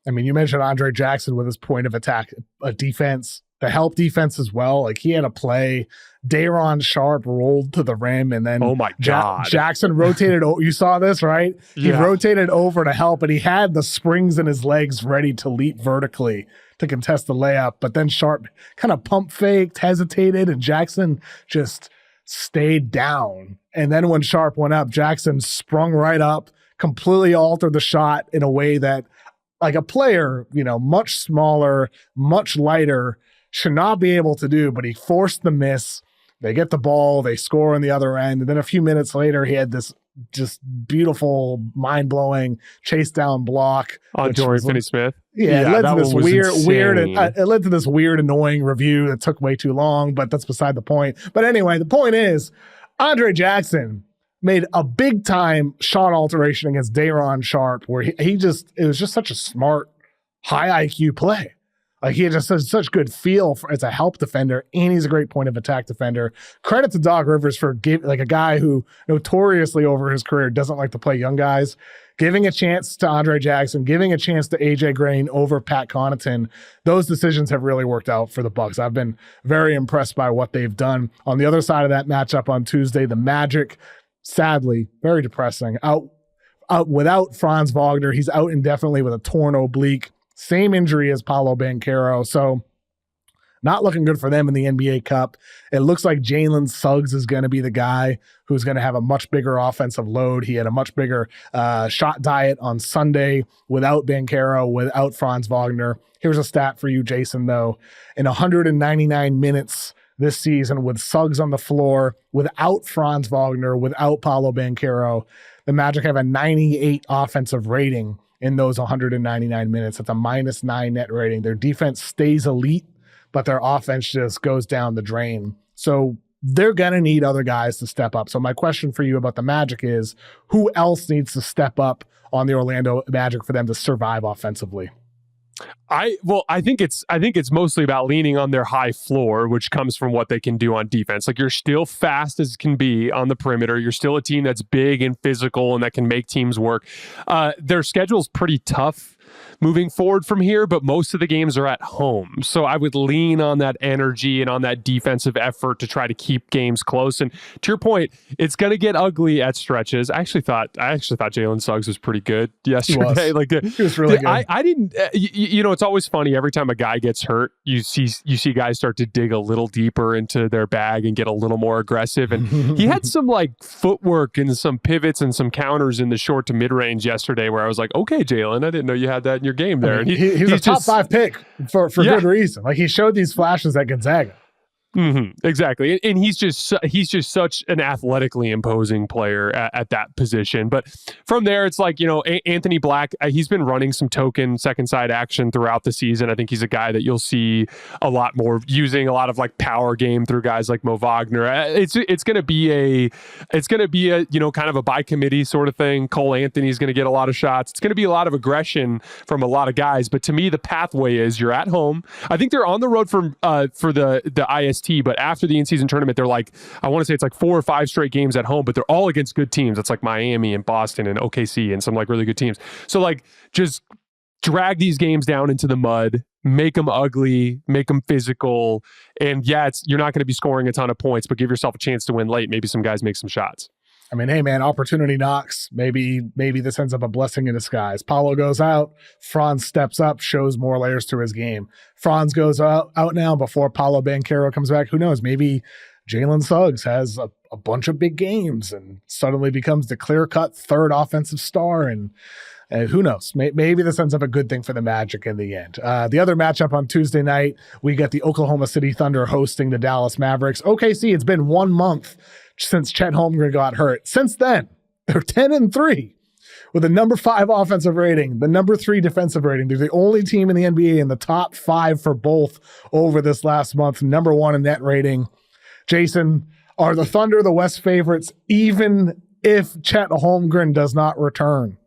You mentioned Andre Jackson with his point of attack defense. the help defense as well. Like, he had a play, Day'Ron Sharpe rolled to the rim, and then oh my God. Jackson rotated. You saw this, right? He rotated over to help, and he had the springs in his legs ready to leap vertically to contest the layup. But then Sharpe kind of pump faked, hesitated, and Jackson just stayed down. And then when Sharpe went up, Jackson sprung right up, completely altered the shot in a way that, like, a player, much smaller, much lighter, should not be able to do, but he forced the miss. They get the ball, they score on the other end, and then a few minutes later, he had this just beautiful, mind-blowing chase down block on Dorian Finney-Smith. Yeah, it led to this it led to this weird, annoying review that took way too long, but that's beside the point. But anyway, the point is, Andre Jackson made a big-time shot alteration against Day'Ron Sharpe, where it was just such a smart, high IQ play. Like, he had just such good feel as a help defender, and he's a great point of attack defender. Credit to Doc Rivers for a guy who notoriously over his career doesn't like to play young guys, giving a chance to Andre Jackson, giving a chance to AJ Green over Pat Connaughton. Those decisions have really worked out for the Bucks. I've been very impressed by what they've done. On the other side of that matchup on Tuesday, the Magic, sadly, very depressing, out without Franz Wagner. He's out indefinitely with a torn oblique. Same injury as Paolo Banchero, so not looking good for them in the NBA Cup. It looks like Jalen Suggs is going to be the guy who's going to have a much bigger offensive load. He had a much bigger shot diet on Sunday without Banchero, without Franz Wagner. Here's a stat for you, Jason, though. In 199 minutes this season with Suggs on the floor, without Franz Wagner, without Paolo Banchero, the Magic have a 98 offensive rating in those 199 minutes. It's a -9 net rating. Their defense stays elite, but their offense just goes down the drain. So they're going to need other guys to step up. So my question for you about the Magic is, who else needs to step up on the Orlando Magic for them to survive offensively? I think it's mostly about leaning on their high floor, which comes from what they can do on defense. Like, you're still fast as can be on the perimeter. You're still a team that's big and physical and that can make teams work. Their schedule's pretty tough moving forward from here, but most of the games are at home. So I would lean on that energy and on that defensive effort to try to keep games close. And to your point, it's going to get ugly at stretches. I actually thought Jalen Suggs was pretty good yesterday. He was really good. I didn't. It's always funny every time a guy gets hurt. You see guys start to dig a little deeper into their bag and get a little more aggressive. And he had some footwork and some pivots and some counters in the short to mid range yesterday, where I was like, okay, Jalen, I didn't know you had that in your game there. And he's a top 5 pick for good reason. Like, he showed these flashes at Gonzaga. Mm-hmm, exactly. And he's just such an athletically imposing player at that position. But from there, it's like, Anthony Black, he's been running some token second side action throughout the season. I think he's a guy that you'll see a lot more using a lot of power game through guys like Mo Wagner. It's going to be a kind of a by committee sort of thing. Cole Anthony's going to get a lot of shots. It's going to be a lot of aggression from a lot of guys. But to me, the pathway is you're at home. I think they're on the road for the IST. But after the in-season tournament, they're I want to say it's 4 or 5 straight games at home, but they're all against good teams. It's Miami and Boston and OKC and some really good teams. So just drag these games down into the mud, make them ugly, make them physical. And you're not going to be scoring a ton of points, but give yourself a chance to win late. Maybe some guys make some shots. I mean, hey, man, opportunity knocks. Maybe this ends up a blessing in disguise. Paulo goes out. Franz steps up, shows more layers to his game. Franz goes out now before Paolo Banchero comes back. Who knows? Maybe Jalen Suggs has a bunch of big games and suddenly becomes the clear-cut third offensive star. And who knows? Maybe this ends up a good thing for the Magic in the end. The other matchup on Tuesday night, we got the Oklahoma City Thunder hosting the Dallas Mavericks. OKC, it's been 1 month since Chet Holmgren got hurt. Since then, they're 10-3 with a number 5 offensive rating, the number 3 defensive rating. They're the only team in the NBA in the top 5 for both over this last month. Number 1 in net rating. Jason, are the Thunder the West favorites, even if Chet Holmgren does not return?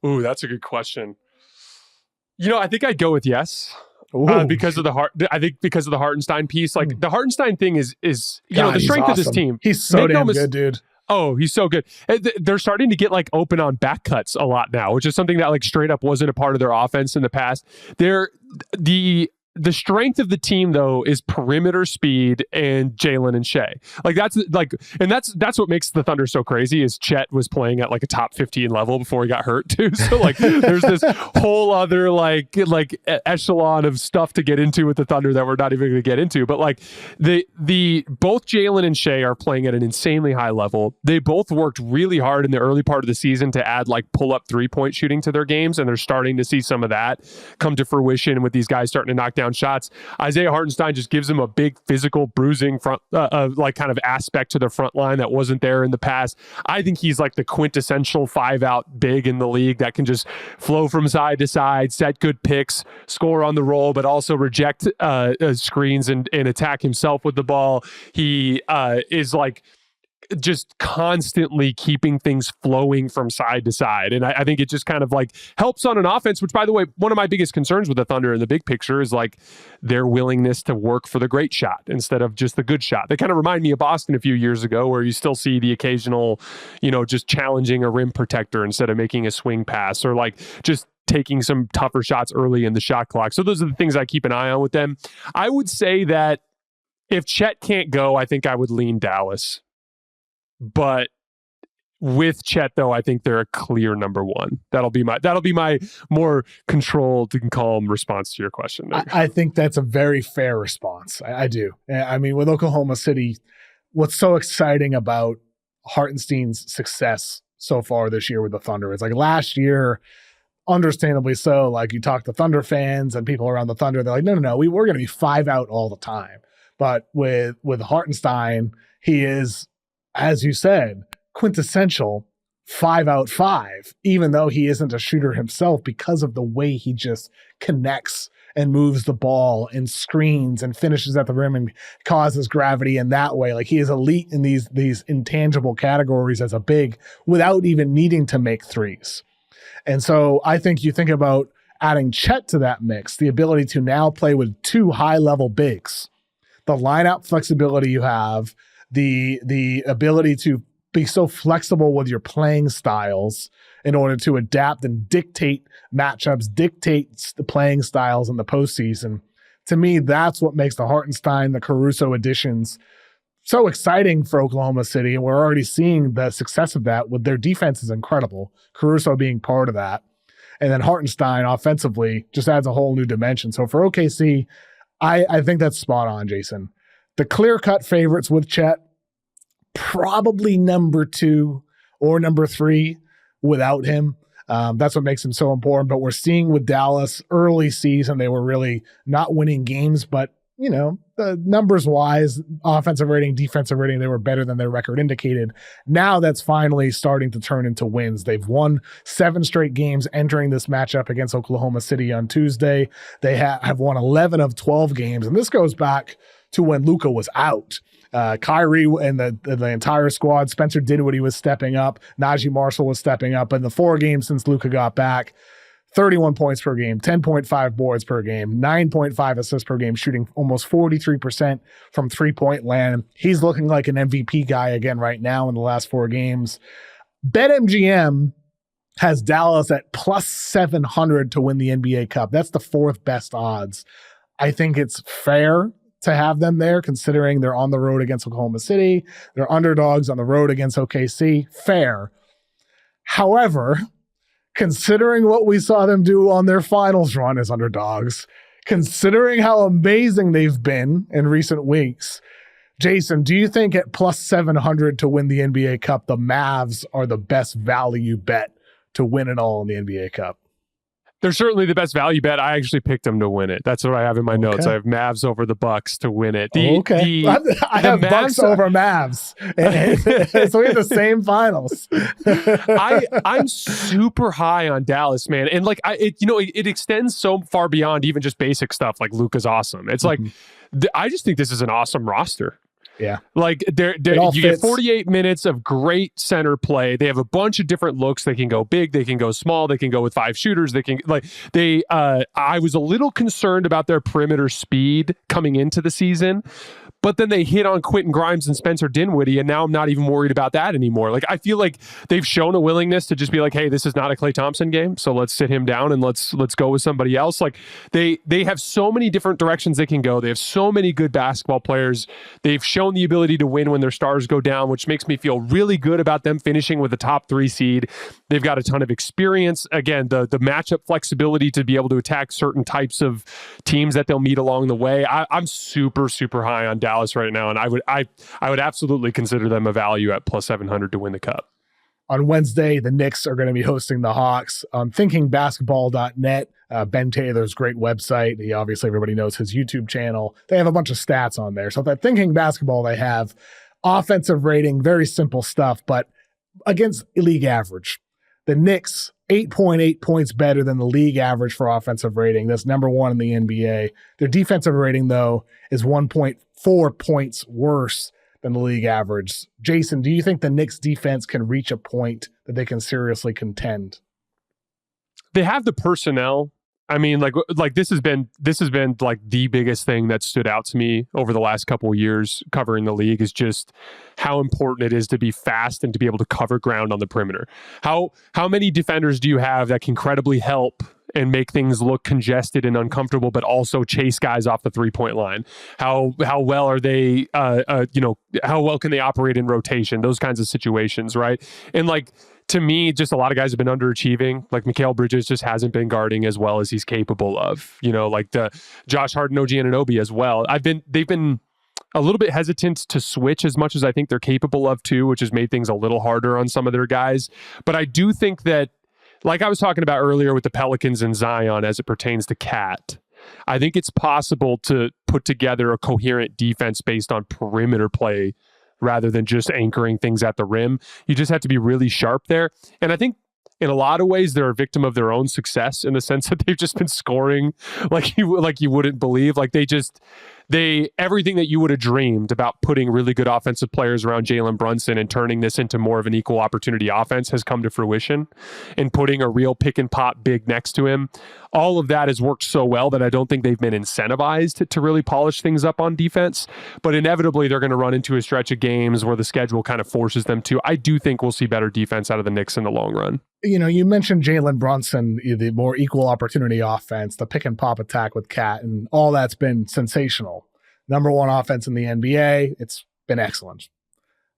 Ooh, that's a good question. I think I'd go with yes. Because of the Hartenstein piece. The Hartenstein thing is the strength of this team. He's so damn good, dude. Oh, he's so good. They're starting to get open on back cuts a lot now, which is something that straight up wasn't a part of their offense in the past. The the strength of the team, though, is perimeter speed and Jalen and Shea. That's what makes the Thunder so crazy. Is Chet was playing at like a top 15 level before he got hurt too. So like, there's this whole other like echelon of stuff to get into with the Thunder that we're not even going to get into. But like the both Jalen and Shea are playing at an insanely high level. They both worked really hard in the early part of the season to add like pull up 3-point shooting to their games, and they're starting to see some of that come to fruition with these guys starting to knock down shots. Isaiah Hartenstein just gives them a big physical bruising front, like kind of aspect to the front line that wasn't there in the past. I think he's like the quintessential 5-out big in the league that can just flow from side to side, set good picks, score on the roll, but also reject screens and attack himself with the ball. He is like just constantly keeping things flowing from side to side. And I think it just kind of like helps on an offense, which, by the way, one of my biggest concerns with the Thunder in the big picture is like their willingness to work for the great shot instead of just the good shot. They kind of remind me of Boston a few years ago, where you still see the occasional, just challenging a rim protector instead of making a swing pass, or like just taking some tougher shots early in the shot clock. So those are the things I keep an eye on with them. I would say that if Chet can't go, I think I would lean Dallas. But with Chet, though, I think they're a clear number one. That'll be my more controlled and calm response to your question. I think that's a very fair response. I do. I mean, with Oklahoma City, what's so exciting about Hartenstein's success so far this year with the Thunder is like last year, understandably so, like you talk to Thunder fans and people around the Thunder, they're like, no, we're going to be 5-out all the time. But with Hartenstein, he is, as you said, quintessential 5-out 5, even though he isn't a shooter himself, because of the way he just connects and moves the ball and screens and finishes at the rim and causes gravity in that way. Like, he is elite in these intangible categories as a big without even needing to make threes. And so I think you think about adding Chet to that mix, the ability to now play with two high-level bigs, the lineup flexibility you have, the ability to be so flexible with your playing styles in order to adapt and dictate matchups, dictate the playing styles in the postseason. To me, that's what makes the Hartenstein, the Caruso additions so exciting for Oklahoma City. And we're already seeing the success of that with their defense is incredible, Caruso being part of that. And then Hartenstein offensively just adds a whole new dimension. So for OKC, I think that's spot on, Jason. The clear-cut favorites with Chet, probably number 2 or number 3 without him. That's what makes him so important. But we're seeing with Dallas early season, they were really not winning games, but numbers-wise, offensive rating, defensive rating, they were better than their record indicated. Now that's finally starting to turn into wins. They've won 7 straight games entering this matchup against Oklahoma City on Tuesday. They have won 11 of 12 games, and this goes back to when Luka was out. Kyrie and the entire squad, Spencer Dinwiddie was stepping up, Najee Marshall was stepping up, and the 4 games since Luka got back, 31 points per game, 10.5 boards per game, 9.5 assists per game, shooting almost 43% from three-point land. He's looking like an MVP guy again right now in the last 4 games. BetMGM has Dallas at plus 700 to win the NBA Cup. That's the 4th best odds. I think it's fair to have them there, considering they're on the road against Oklahoma City. They're underdogs on the road against OKC. Fair. However, considering what we saw them do on their finals run as underdogs, considering how amazing they've been in recent weeks, Jason, do you think at plus 700 to win the NBA Cup, the Mavs are the best value bet to win it all in the NBA Cup? They're certainly the best value bet. I actually picked them to win it. That's what I have in my notes. I have Mavs over the Bucks to win it. I have Bucks over Mavs. So we have the same finals. I'm super high on Dallas, man. And like, it extends so far beyond even just basic stuff like Luka's awesome. It's like, I just think this is an awesome roster. Yeah. Like you get 48 minutes of great center play. They have a bunch of different looks. They can go big, they can go small, they can go with 5 shooters. I was a little concerned about their perimeter speed coming into the season, but then they hit on Quentin Grimes and Spencer Dinwiddie, and now I'm not even worried about that anymore. Like, I feel like they've shown a willingness to just be like, hey, this is not a Klay Thompson game, so let's sit him down and let's go with somebody else. Like, they have so many different directions they can go. They have so many good basketball players. They've shown the ability to win when their stars go down, which makes me feel really good about them finishing with a top 3 seed. They've got a ton of experience. Again, the matchup flexibility to be able to attack certain types of teams that they'll meet along the way. I'm super, super high on Dallas right now, and I would absolutely consider them a value at plus 700 to win the cup. On Wednesday, the Knicks are going to be hosting the Hawks on thinkingbasketball.net. Ben Taylor's great website. Obviously, everybody knows his YouTube channel. They have a bunch of stats on there. So that Thinking Basketball, they have offensive rating, very simple stuff, but against league average. The Knicks, 8.8 points better than the league average for offensive rating. That's number 1 in the NBA. Their defensive rating, though, is 1.4 points worse than the league average. Jason, do you think the Knicks defense can reach a point that they can seriously contend? They have the personnel. I mean, like this has been like the biggest thing that stood out to me over the last couple of years covering the league is just how important it is to be fast and to be able to cover ground on the perimeter. How many defenders do you have that can credibly help and make things look congested and uncomfortable, but also chase guys off the 3-point line? How well are they, how well can they operate in rotation? Those kinds of situations, right? And like, to me, just a lot of guys have been underachieving. Like Mikal Bridges just hasn't been guarding as well as he's capable of. Like the Josh Hart and OG Anunoby as well. They've been a little bit hesitant to switch as much as I think they're capable of too, which has made things a little harder on some of their guys. But I do think that, like I was talking about earlier with the Pelicans and Zion as it pertains to Cat, I think it's possible to put together a coherent defense based on perimeter play rather than just anchoring things at the rim. You just have to be really sharp there. And I think in a lot of ways, they're a victim of their own success in the sense that they've just been scoring like you wouldn't believe. Like everything that you would have dreamed about putting really good offensive players around Jalen Brunson and turning this into more of an equal opportunity offense has come to fruition, and putting a real pick and pop big next to him. All of that has worked so well that I don't think they've been incentivized to really polish things up on defense, but inevitably they're going to run into a stretch of games where the schedule kind of forces them to. I do think we'll see better defense out of the Knicks in the long run. You mentioned Jalen Brunson, the more equal opportunity offense, the pick and pop attack with Cat, and all that's been sensational. Number 1 offense in the NBA. It's been excellent.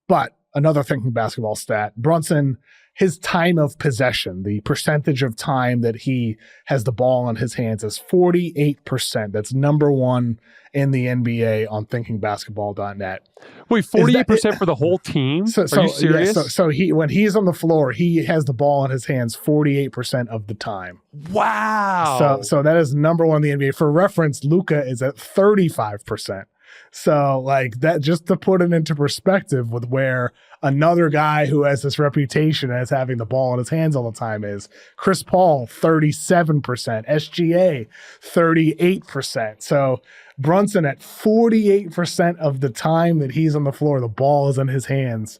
But another Thinking Basketball stat, Brunson, his time of possession, the percentage of time that he has the ball in his hands is 48%. That's number 1 in the NBA on thinkingbasketball.net. Wait, 48% for the whole team? Are you serious? Yeah, so when he's on the floor, he has the ball in his hands 48% of the time. Wow. So that is number 1 in the NBA. For reference, Luka is at 35%. So like that, just to put it into perspective with where another guy who has this reputation as having the ball in his hands all the time is Chris Paul, 37%, SGA, 38%. So Brunson at 48% of the time that he's on the floor, the ball is in his hands.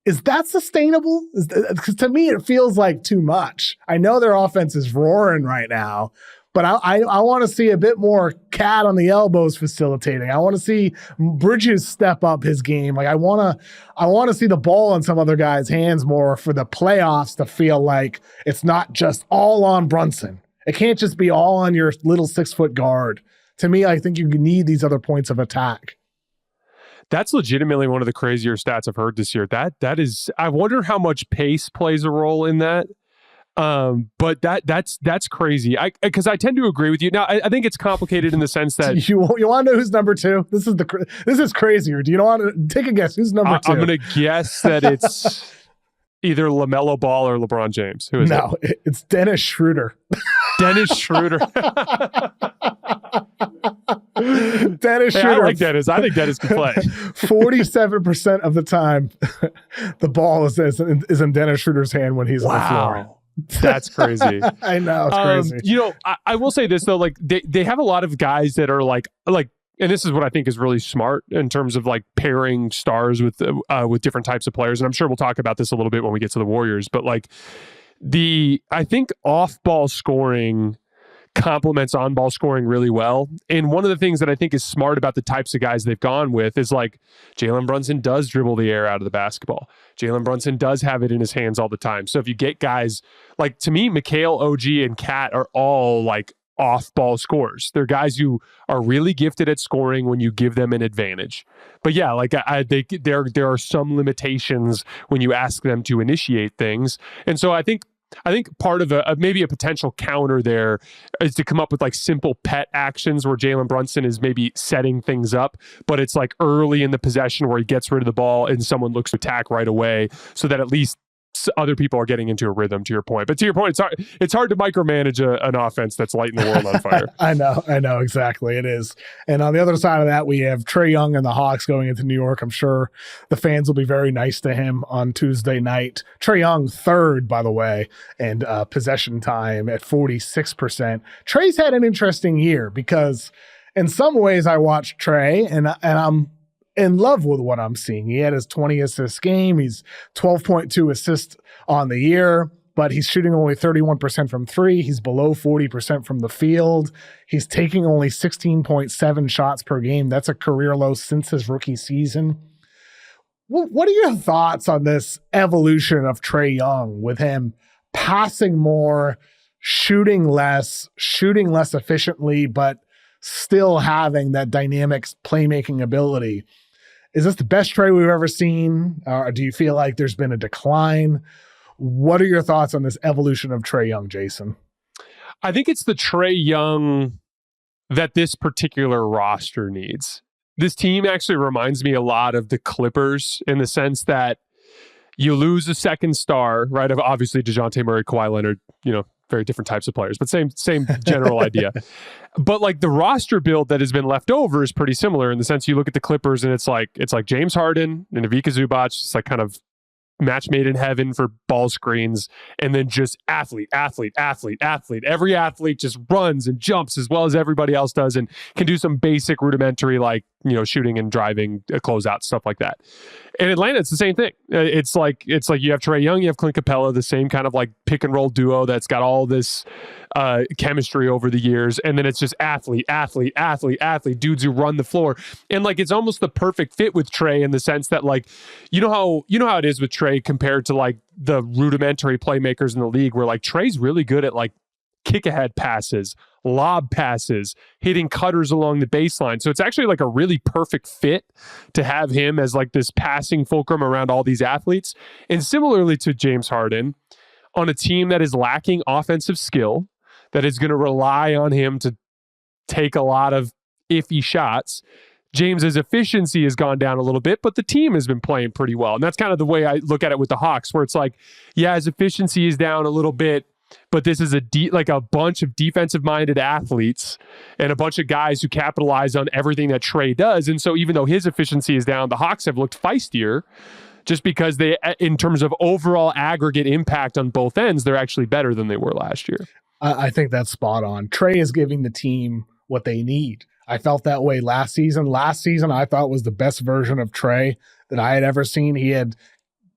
Is that sustainable? Because to me, it feels like too much. I know their offense is roaring right now, but I want to see a bit more Cat on the elbows facilitating. I want to see Bridges step up his game. Like I want to see the ball in some other guy's hands more for the playoffs to feel like it's not just all on Brunson. It can't just be all on your little 6-foot guard. To me, I think you need these other points of attack. That's legitimately one of the crazier stats I've heard this year. That is, I wonder how much pace plays a role in that. But that's crazy. Because I tend to agree with you. Now, I think it's complicated in the sense that you want to know who's number 2? This is crazier. Do you want to take a guess? Who's number 2? I'm going to guess that it's either LaMelo Ball or LeBron James. Who is it? No, it's Dennis Schroeder. Dennis Schroeder. Dennis Schroeder. I like Dennis. I think Dennis can play. 47% of the time, the ball is in Dennis Schroeder's hand when he's on the floor. That's crazy. I know, it's crazy. I will say this though, like they have a lot of guys that are like, and this is what I think is really smart in terms of like pairing stars with different types of players. And I'm sure we'll talk about this a little bit when we get to the Warriors, but like I think off-ball scoring complements on-ball scoring really well. And one of the things that I think is smart about the types of guys they've gone with is like Jalen Brunson does dribble the air out of the basketball. Jalen Brunson does have it in his hands all the time. So if you get guys like, to me, Mikal, OG, and Cat are all like off-ball scorers. They're guys who are really gifted at scoring when you give them an advantage. But yeah, like there are some limitations when you ask them to initiate things. And so I think part of maybe a potential counter there is to come up with like simple pet actions where Jalen Brunson is maybe setting things up, but it's like early in the possession where he gets rid of the ball and someone looks to attack right away, so that at least other people are getting into a rhythm, to your point. But to your point, it's hard to micromanage an offense that's lighting the world on fire. I know exactly, it is. And on the other side of that, we have Trae Young and the Hawks going into New York. I'm sure the fans will be very nice to him on Tuesday night. Trae Young third, by the way, and possession time at 46%. Trae's had an interesting year because in some ways I watched Trae and I'm in love with what I'm seeing. He had his 20 assist game. He's 12.2 assists on the year, but he's shooting only 31% from three. He's below 40% from the field. He's taking only 16.7 shots per game. That's a career low since his rookie season. What are your thoughts on this evolution of Trae Young with him passing more, shooting less efficiently, but still having that dynamic playmaking ability? Is this the best Trae we've ever seen? Or do you feel like there's been a decline? What are your thoughts on this evolution of Trae Young, Jason? I think it's the Trae Young that this particular roster needs. This team actually reminds me a lot of the Clippers in the sense that you lose a second star, right? Of obviously DeJounte Murray, Kawhi Leonard, very different types of players, but same general idea. But like the roster build that has been left over is pretty similar in the sense you look at the Clippers and it's like James Harden and Ivica Zubac. It's like kind of match made in heaven for ball screens, and then just athlete. Every athlete just runs and jumps as well as everybody else does and can do some basic rudimentary like, shooting and driving, closeout, stuff like that. In Atlanta, it's the same thing. It's like you have Trae Young, you have Clint Capella, the same kind of like pick and roll duo that's got all this chemistry over the years, and then it's just athlete, dudes who run the floor, and like it's almost the perfect fit with Trae in the sense that like you know how it is with Trae compared to like the rudimentary playmakers in the league, where like Trae's really good at like kick ahead passes, lob passes, hitting cutters along the baseline. So it's actually like a really perfect fit to have him as like this passing fulcrum around all these athletes. And similarly to James Harden, on a team that is lacking offensive skill, that is going to rely on him to take a lot of iffy shots, James's efficiency has gone down a little bit, but the team has been playing pretty well. And that's kind of the way I look at it with the Hawks, where it's like, yeah, his efficiency is down a little bit, but this is a bunch of defensive-minded athletes and a bunch of guys who capitalize on everything that Trae does. And so even though his efficiency is down, the Hawks have looked feistier just because they, in terms of overall aggregate impact on both ends, they're actually better than they were last year. I think that's spot on. Trae is giving the team what they need. I felt that way last season. Last season, I thought was the best version of Trae that I had ever seen.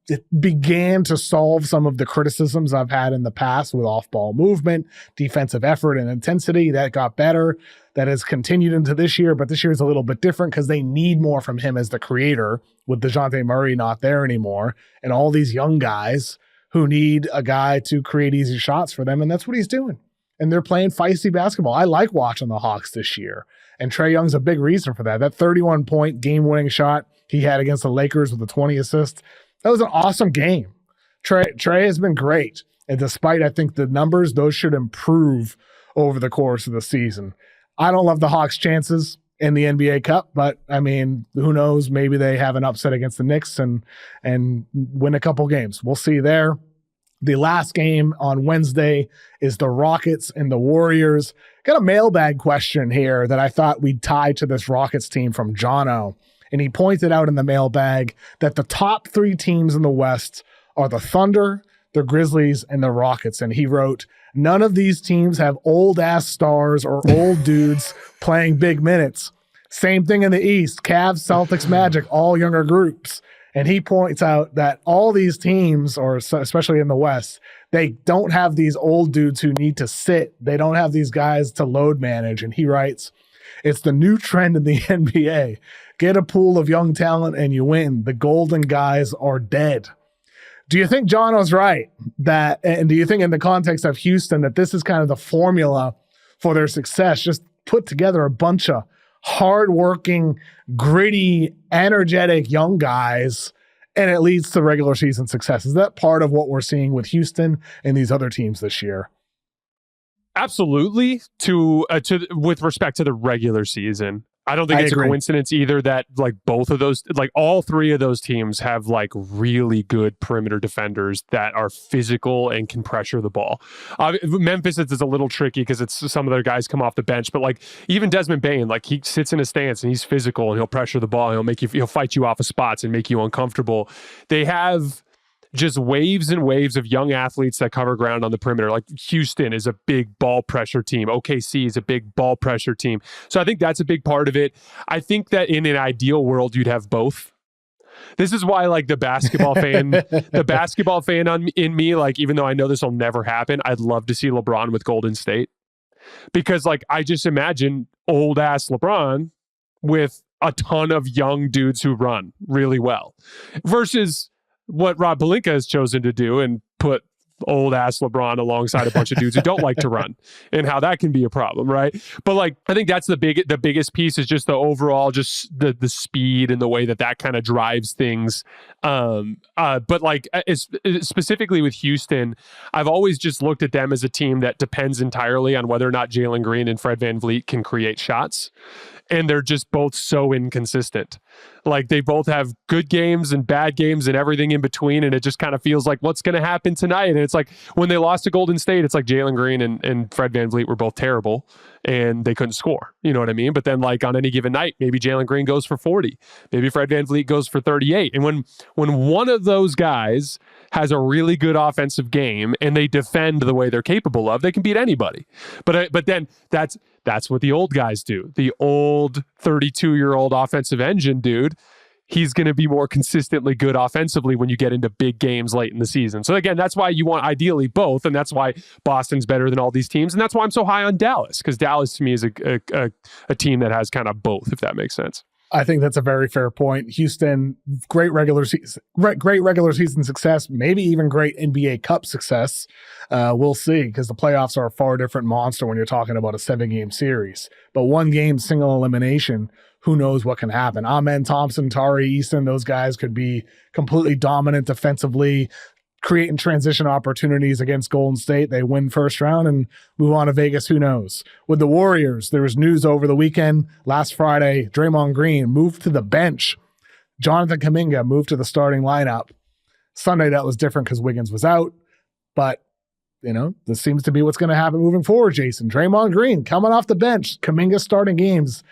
It began to solve some of the criticisms I've had in the past with off-ball movement, defensive effort, and intensity. That got better. That has continued into this year, but this year is a little bit different because they need more from him as the creator, with DeJounte Murray not there anymore, and all these young guys who need a guy to create easy shots for them, and that's what he's doing. And they're playing feisty basketball. I like watching the Hawks this year, and Trae Young's a big reason for that. That 31-point game-winning shot he had against the Lakers with the 20 assists, that was an awesome game. Trae has been great. And despite, I think, the numbers, those should improve over the course of the season. I don't love the Hawks' chances in the NBA Cup, but, I mean, who knows? Maybe they have an upset against the Knicks and win a couple games. We'll see there. The last game on Wednesday is the Rockets and the Warriors. Got a mailbag question here that I thought we'd tie to this Rockets team from Jono. And he pointed out in the mailbag that the top three teams in the West are the Thunder, the Grizzlies, and the Rockets. And he wrote, none of these teams have old-ass stars or old dudes playing big minutes. Same thing in the East. Cavs, Celtics, Magic, all younger groups. And he points out that all these teams, or especially in the West, they don't have these old dudes who need to sit. They don't have these guys to load manage. And he writes, it's the new trend in the NBA. Get a pool of young talent and you win. The golden guys are dead. Do you think John was right? And do you think in the context of Houston that this is kind of the formula for their success? Just put together a bunch of hardworking, gritty, energetic young guys, and it leads to regular season success. Is that part of what we're seeing with Houston and these other teams this year? Absolutely. With respect to the regular season, I don't think it's a coincidence either that like both of those, like all three of those teams have like really good perimeter defenders that are physical and can pressure the ball. Memphis is a little tricky because it's some of their guys come off the bench, but like even Desmond Bane, like he sits in a stance and he's physical and he'll pressure the ball. And he'll fight you off of spots and make you uncomfortable. They have just waves and waves of young athletes that cover ground on the perimeter. Like Houston is a big ball pressure team. OKC is a big ball pressure team. So I think that's a big part of it. I think that in an ideal world, you'd have both. This is why like the basketball fan in me, like, even though I know this will never happen, I'd love to see LeBron with Golden State, because like, I just imagine old ass LeBron with a ton of young dudes who run really well versus what Rob Pelinka has chosen to do and put old ass LeBron alongside a bunch of dudes who don't like to run, and how that can be a problem, right? But like, I think that's the biggest piece is just the overall, just the speed and the way that kind of drives things. But like specifically with Houston, I've always just looked at them as a team that depends entirely on whether or not Jalen Green and Fred VanVleet can create shots. And they're just both so inconsistent. Like they both have good games and bad games and everything in between. And it just kind of feels like what's going to happen tonight. And it's like when they lost to Golden State, it's like Jalen Green and Fred VanVleet were both terrible and they couldn't score. You know what I mean? But then like on any given night, maybe Jalen Green goes for 40. Maybe Fred VanVleet goes for 38. And when one of those guys has a really good offensive game and they defend the way they're capable of, they can beat anybody. But then that's what the old guys do. The old 32-year-old offensive engine dude, he's going to be more consistently good offensively when you get into big games late in the season. So again, that's why you want ideally both, and that's why Boston's better than all these teams, and that's why I'm so high on Dallas, because Dallas to me is a team that has kind of both, if that makes sense. I think that's a very fair point. Houston, great regular season success, maybe even great NBA Cup success. We'll see, because the playoffs are a far different monster when you're talking about a 7-game series. But one game, single elimination, who knows what can happen. Amen Thompson, Tari Eason, those guys could be completely dominant defensively, creating transition opportunities against Golden State. They win first round and move on to Vegas. Who knows? With the Warriors, there was news over the weekend. Last Friday, Draymond Green moved to the bench. Jonathan Kuminga moved to the starting lineup. Sunday, that was different because Wiggins was out. But, you know, this seems to be what's going to happen moving forward, Jason. Draymond Green coming off the bench. Kuminga starting games.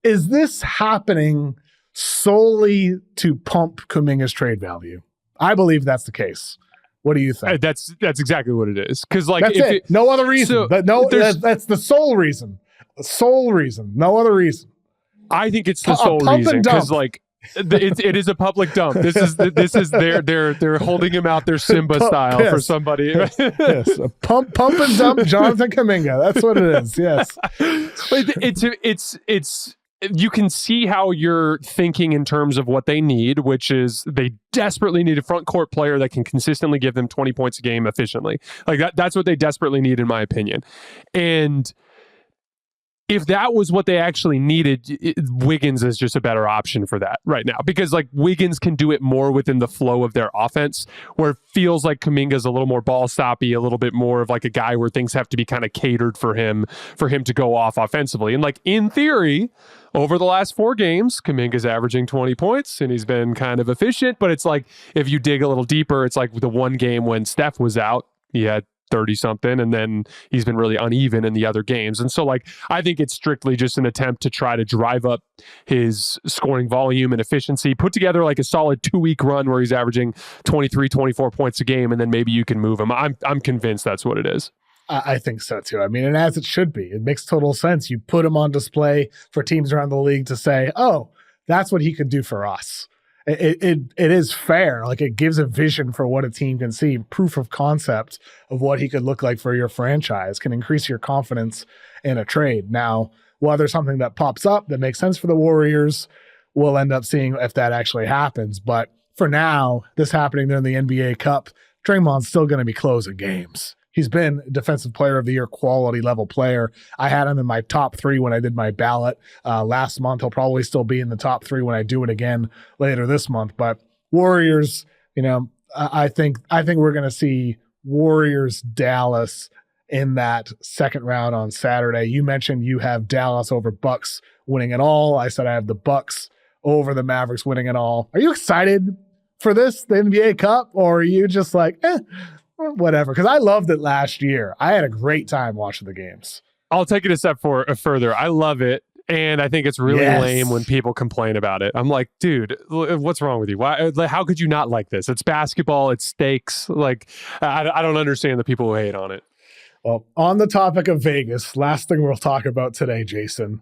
Is this happening solely to pump Kuminga's trade value? I believe that's the case. What do you think? That's exactly what it is. Because like, that's it. No other reason. That's the sole reason. The sole reason. No other reason. I think it's the sole reason, because like it is a public dump. This is they're holding him out their Simba style for somebody. Yes, a pump and dump Jonathan Kuminga. That's what it is. Yes, it's. You can see how you're thinking in terms of what they need, which is they desperately need a front court player that can consistently give them 20 points a game efficiently. Like that's what they desperately need, in my opinion. And if that was what they actually needed, Wiggins is just a better option for that right now, because like Wiggins can do it more within the flow of their offense, where it feels like Kuminga's a little more ball stoppy, a little bit more of like a guy where things have to be kind of catered for him to go off offensively. And like in theory, over the last 4 games, Kuminga's averaging 20 points and he's been kind of efficient, but it's like if you dig a little deeper, it's like the one game when Steph was out, he had 30 something, and then he's been really uneven in the other games. And so like, I think it's strictly just an attempt to try to drive up his scoring volume and efficiency, put together like a solid 2-week run where he's averaging 23, 24 points a game, and then maybe you can move him. I'm convinced that's what it is. I think so too. I mean, and as it should be, it makes total sense. You put him on display for teams around the league to say, oh, that's what he could do for us. it is fair. Like, it gives a vision for what a team can see, proof of concept of what he could look like for your franchise, can increase your confidence in a trade. Now, whether something that pops up that makes sense for the Warriors, we'll end up seeing if that actually happens. But for now, this happening during the NBA Cup, Draymond's still going to be closing games. He's been Defensive Player of the Year, quality level player. I had him in my top 3 when I did my ballot last month. He'll probably still be in the top 3 when I do it again later this month. But Warriors, I think we're going to see Warriors Dallas in that second round on Saturday. You mentioned you have Dallas over Bucks winning it all. I said I have the Bucks over the Mavericks winning it all. Are you excited for this, the NBA Cup, or are you just like, whatever? Because I loved it last year. I had a great time watching the games. I'll take it a step further. I love it. And I think it's really lame when people complain about it. I'm like, dude, what's wrong with you? Why? How could you not like this? It's basketball. It's stakes. Like, I don't understand the people who hate on it. Well, on the topic of Vegas, last thing we'll talk about today, Jason.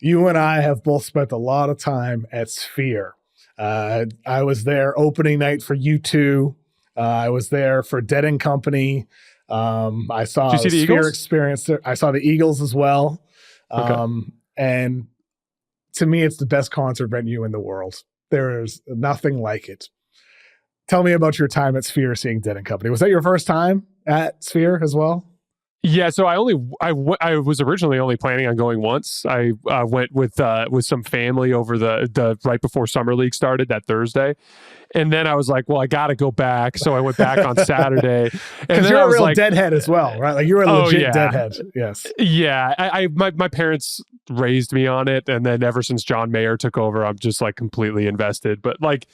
You and I have both spent a lot of time at Sphere. I was there opening night for U2. I was there for Dead and Company. I saw Did you see the Sphere Eagles? Experience. I saw the Eagles as well. Okay. And to me, it's the best concert venue in the world. There's nothing like it. Tell me about your time at Sphere seeing Dead and Company. Was that your first time at Sphere as well? Yeah, so I was originally only planning on going once. I went with some family over the right before Summer League started that Thursday, and then I was like, well, I got to go back. So I went back on Saturday. Because you're a real deadhead as well, right? Like, you're a legit deadhead. Yes. Yeah, my parents raised me on it, and then ever since John Mayer took over, I'm just like completely invested. But like,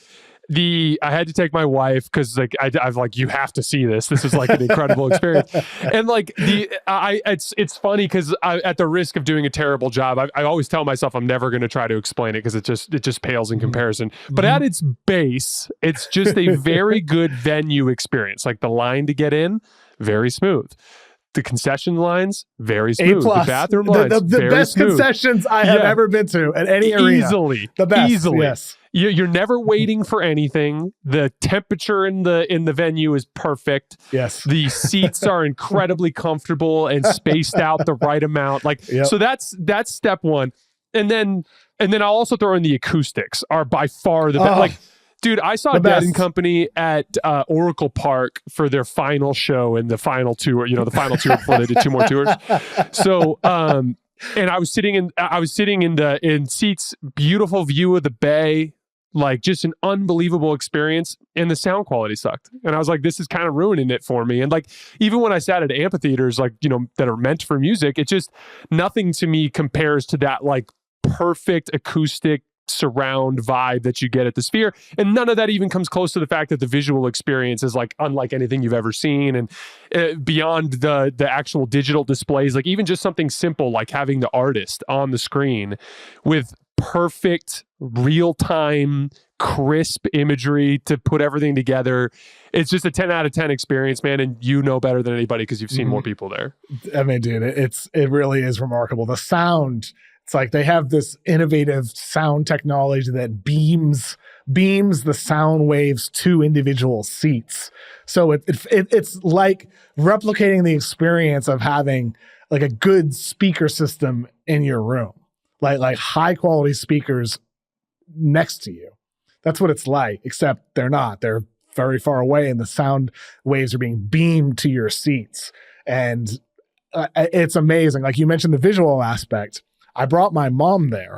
I had to take my wife because like I've like, you have to see this. This is like an incredible experience. And like it's funny because at the risk of doing a terrible job, I always tell myself I'm never going to try to explain it because it just pales in comparison. But at its base, it's just a very good venue experience. Like, the line to get in, very smooth. The concession lines, very smooth. The bathroom lines, the very best smooth. Concessions I have ever been to at any arena. The best. Easily. Yes. You're never waiting for anything. The temperature in the venue is perfect. Yes. The seats are incredibly comfortable and spaced out the right amount. Like, so that's step one. And then I'll also throw in the acoustics are by far the best. Like, dude, I saw Dead and Company at Oracle Park for their final show and the final tour. The final tour before they did 2 more tours. So, and I was sitting in seats, beautiful view of the bay, like just an unbelievable experience. And the sound quality sucked. And I was like, this is kind of ruining it for me. And like, even when I sat at amphitheaters, like, that are meant for music, it just, nothing to me compares to that like perfect acoustic surround vibe that you get at the Sphere. And none of that even comes close to the fact that the visual experience is like unlike anything you've ever seen. And beyond the actual digital displays, like even just something simple like having the artist on the screen with perfect real-time crisp imagery to put everything together. It's just a 10 out of 10 experience, man. And you know better than anybody because you've seen more people there. I mean, dude, it really is remarkable. The sound, it's like they have this innovative sound technology that beams the sound waves to individual seats. So it's like replicating the experience of having like a good speaker system in your room, like high quality speakers next to you. That's what it's like, except they're not. They're very far away and the sound waves are being beamed to your seats. And it's amazing. Like you mentioned the visual aspect. I brought my mom there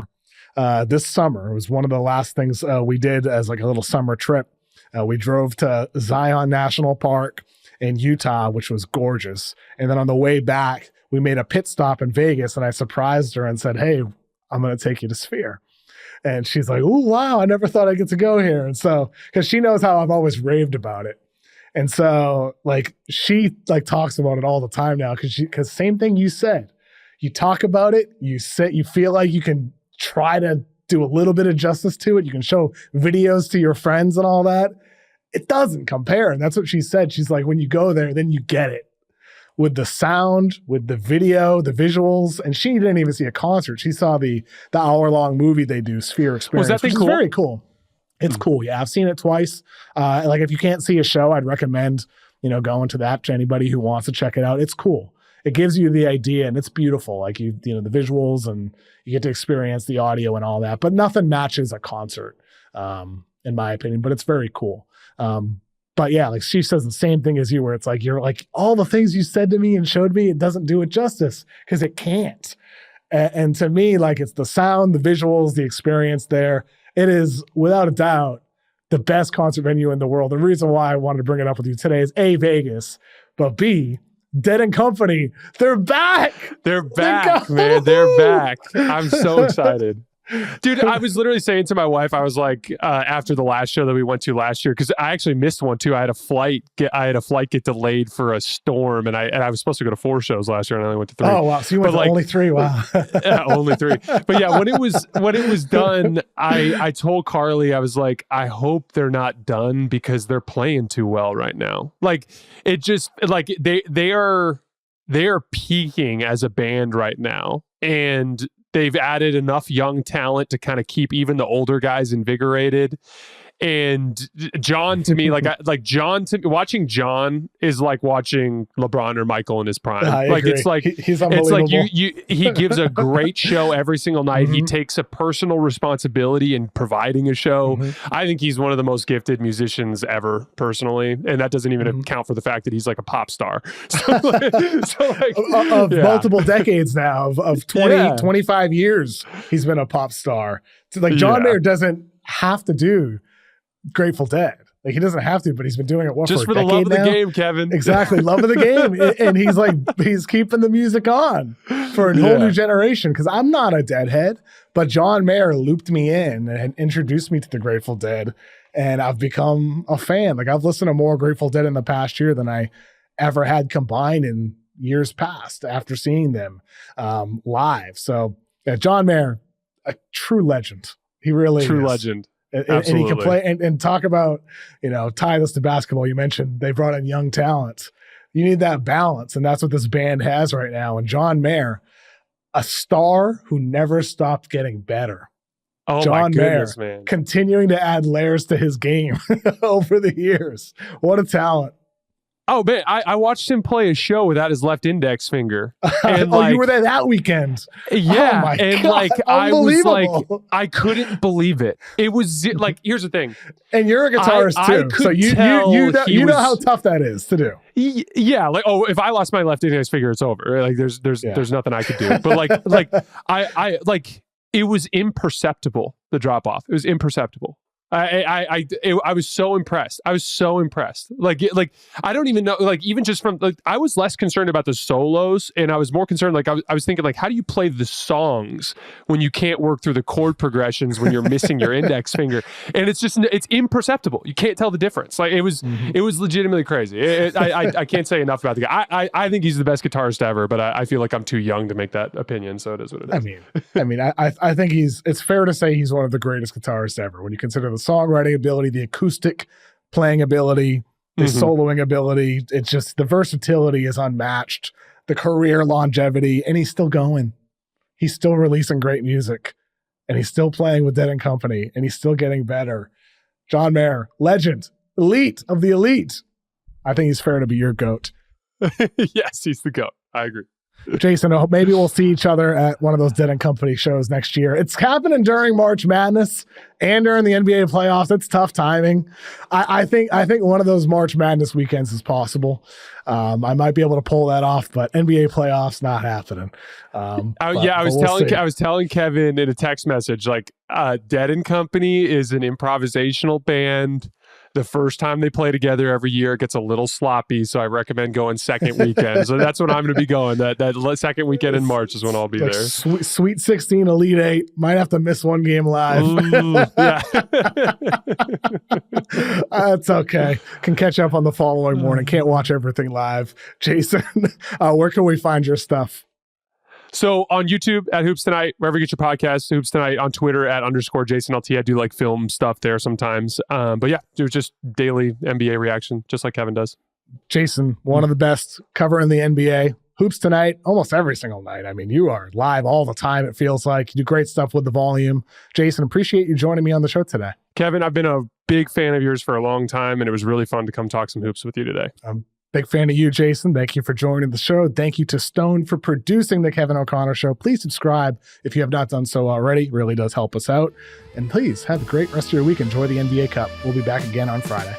this summer. It was one of the last things we did as like a little summer trip. We drove to Zion National Park in Utah, which was gorgeous. And then on the way back, we made a pit stop in Vegas and I surprised her and said, hey, I'm going to take you to Sphere. And she's like, oh, wow, I never thought I'd get to go here. And so, because she knows how I've always raved about it. And so like she like talks about it all the time now because same thing you said. You talk about it, you feel like you can try to do a little bit of justice to it. You can show videos to your friends and all that. It doesn't compare. And that's what she said. She's like, when you go there, then you get it. With the sound, with the video, the visuals. And she didn't even see a concert. She saw the hour-long movie they do, Sphere Experience. Was that thing which cool? Is very cool. It's cool. Yeah, I've seen it twice. Like if you can't see a show, I'd recommend, going to that to anybody who wants to check it out. It's cool. It gives you the idea and it's beautiful. Like the visuals and you get to experience the audio and all that, but nothing matches a concert, in my opinion, but it's very cool. But yeah, like she says the same thing as you, where it's like, you're like, all the things you said to me and showed me, it doesn't do it justice because it can't. And to me, like it's the sound, the visuals, the experience there. It is without a doubt the best concert venue in the world. The reason why I wanted to bring it up with you today is A, Vegas, but B, Dead and Company. They're back. They're back, man. They're back. I'm so excited. Dude, I was literally saying to my wife, I was like, after the last show that we went to last year, because I actually missed one too. I had a flight get delayed for a storm, and I was supposed to go to 4 shows last year, and I only went to 3. Oh wow! So you went to only 3? Wow. Yeah, only 3. But yeah, when it was done, I told Carly, I was like, I hope they're not done because they're playing too well right now. Like it just like they are peaking as a band right now, and they've added enough young talent to kind of keep even the older guys invigorated. And John, to me, watching John is like watching LeBron or Michael in his prime. Agree. It's like he's unbelievable. It's like he gives a great show every single night. He takes a personal responsibility in providing a show. I think he's one of the most gifted musicians ever, personally, and that doesn't even account for the fact that he's like a pop star. Of multiple decades now, of 20, 25 years, he's been a pop star. So like John Mayer doesn't have to do Grateful Dead. Like he doesn't have to, but he's been doing it just for the love of the now? game, Kevin. Exactly, love of the game, and he's keeping the music on for a whole new generation. Because I'm not a Deadhead, but John Mayer looped me in and introduced me to the Grateful Dead, and I've become a fan. Like I've listened to more Grateful Dead in the past year than I ever had combined in years past after seeing them live. So yeah, John Mayer, a true legend. He really true is. Legend. And he can play and talk about, tie this to basketball. You mentioned they brought in young talent. You need that balance, and that's what this band has right now. And John Mayer, a star who never stopped getting better. Oh, John my goodness, Mayer, man. continuing to add layers to his game over the years. What a talent. Oh, man, I watched him play a show without his left index finger. And you were there that weekend. Yeah. Oh my and God, I was like, unbelievable. I couldn't believe it. It was like, here's the thing. And you're a guitarist too. So you know how tough that is to do. Yeah. Like, if I lost my left index finger, it's over. Like there's nothing I could do. But I it was imperceptible, the drop off. It was imperceptible. I was so impressed. I was so impressed. Like I don't even know. Like even just from I was less concerned about the solos, and I was more concerned. Like I was thinking, like, how do you play the songs when you can't work through the chord progressions when you're missing your index finger? And it's imperceptible. You can't tell the difference. Like it was legitimately crazy. I can't say enough about the guy. I think he's the best guitarist ever, but I feel like I'm too young to make that opinion. So it is what it is. I think it's fair to say he's one of the greatest guitarists ever when you consider the songwriting ability, the acoustic playing ability, the soloing ability. It's just the versatility is unmatched, the career longevity, and he's still going. He's still releasing great music, and he's still playing with Dead and Company, and he's still getting better. John Mayer, legend, elite of the elite. I think he's fair to be your GOAT. Yes, he's the GOAT. I agree. Jason, maybe we'll see each other at one of those Dead and Company shows next year. It's happening during March Madness and during the NBA playoffs. It's tough timing. I think one of those March Madness weekends is possible. I might be able to pull that off, but NBA playoffs not happening. I was telling Kevin in a text message, like Dead and Company is an improvisational band. The first time they play together every year, it gets a little sloppy, so I recommend going second weekend. So that's when I'm going to be going. That second weekend in March is when I'll be there. Sweet 16, Elite 8. Might have to miss one game live. Yeah. That's okay. Can catch up on the following morning. Can't watch everything live. Jason, where can we find your stuff? So on YouTube at Hoops Tonight, wherever you get your podcasts, Hoops Tonight, on Twitter at _JasonLT. I do like film stuff there sometimes. But yeah, there's just daily NBA reaction, just like Kevin does. Jason, one of the best covering the NBA. Hoops Tonight, almost every single night. I mean, you are live all the time, it feels like. You do great stuff with the volume. Jason, appreciate you joining me on the show today. Kevin, I've been a big fan of yours for a long time, and it was really fun to come talk some hoops with you today. Big fan of you, Jason. Thank you for joining the show. Thank you to Stone for producing the Kevin O'Connor Show. Please subscribe if you have not done so already. It really does help us out. And please have a great rest of your week. Enjoy the NBA Cup. We'll be back again on Friday.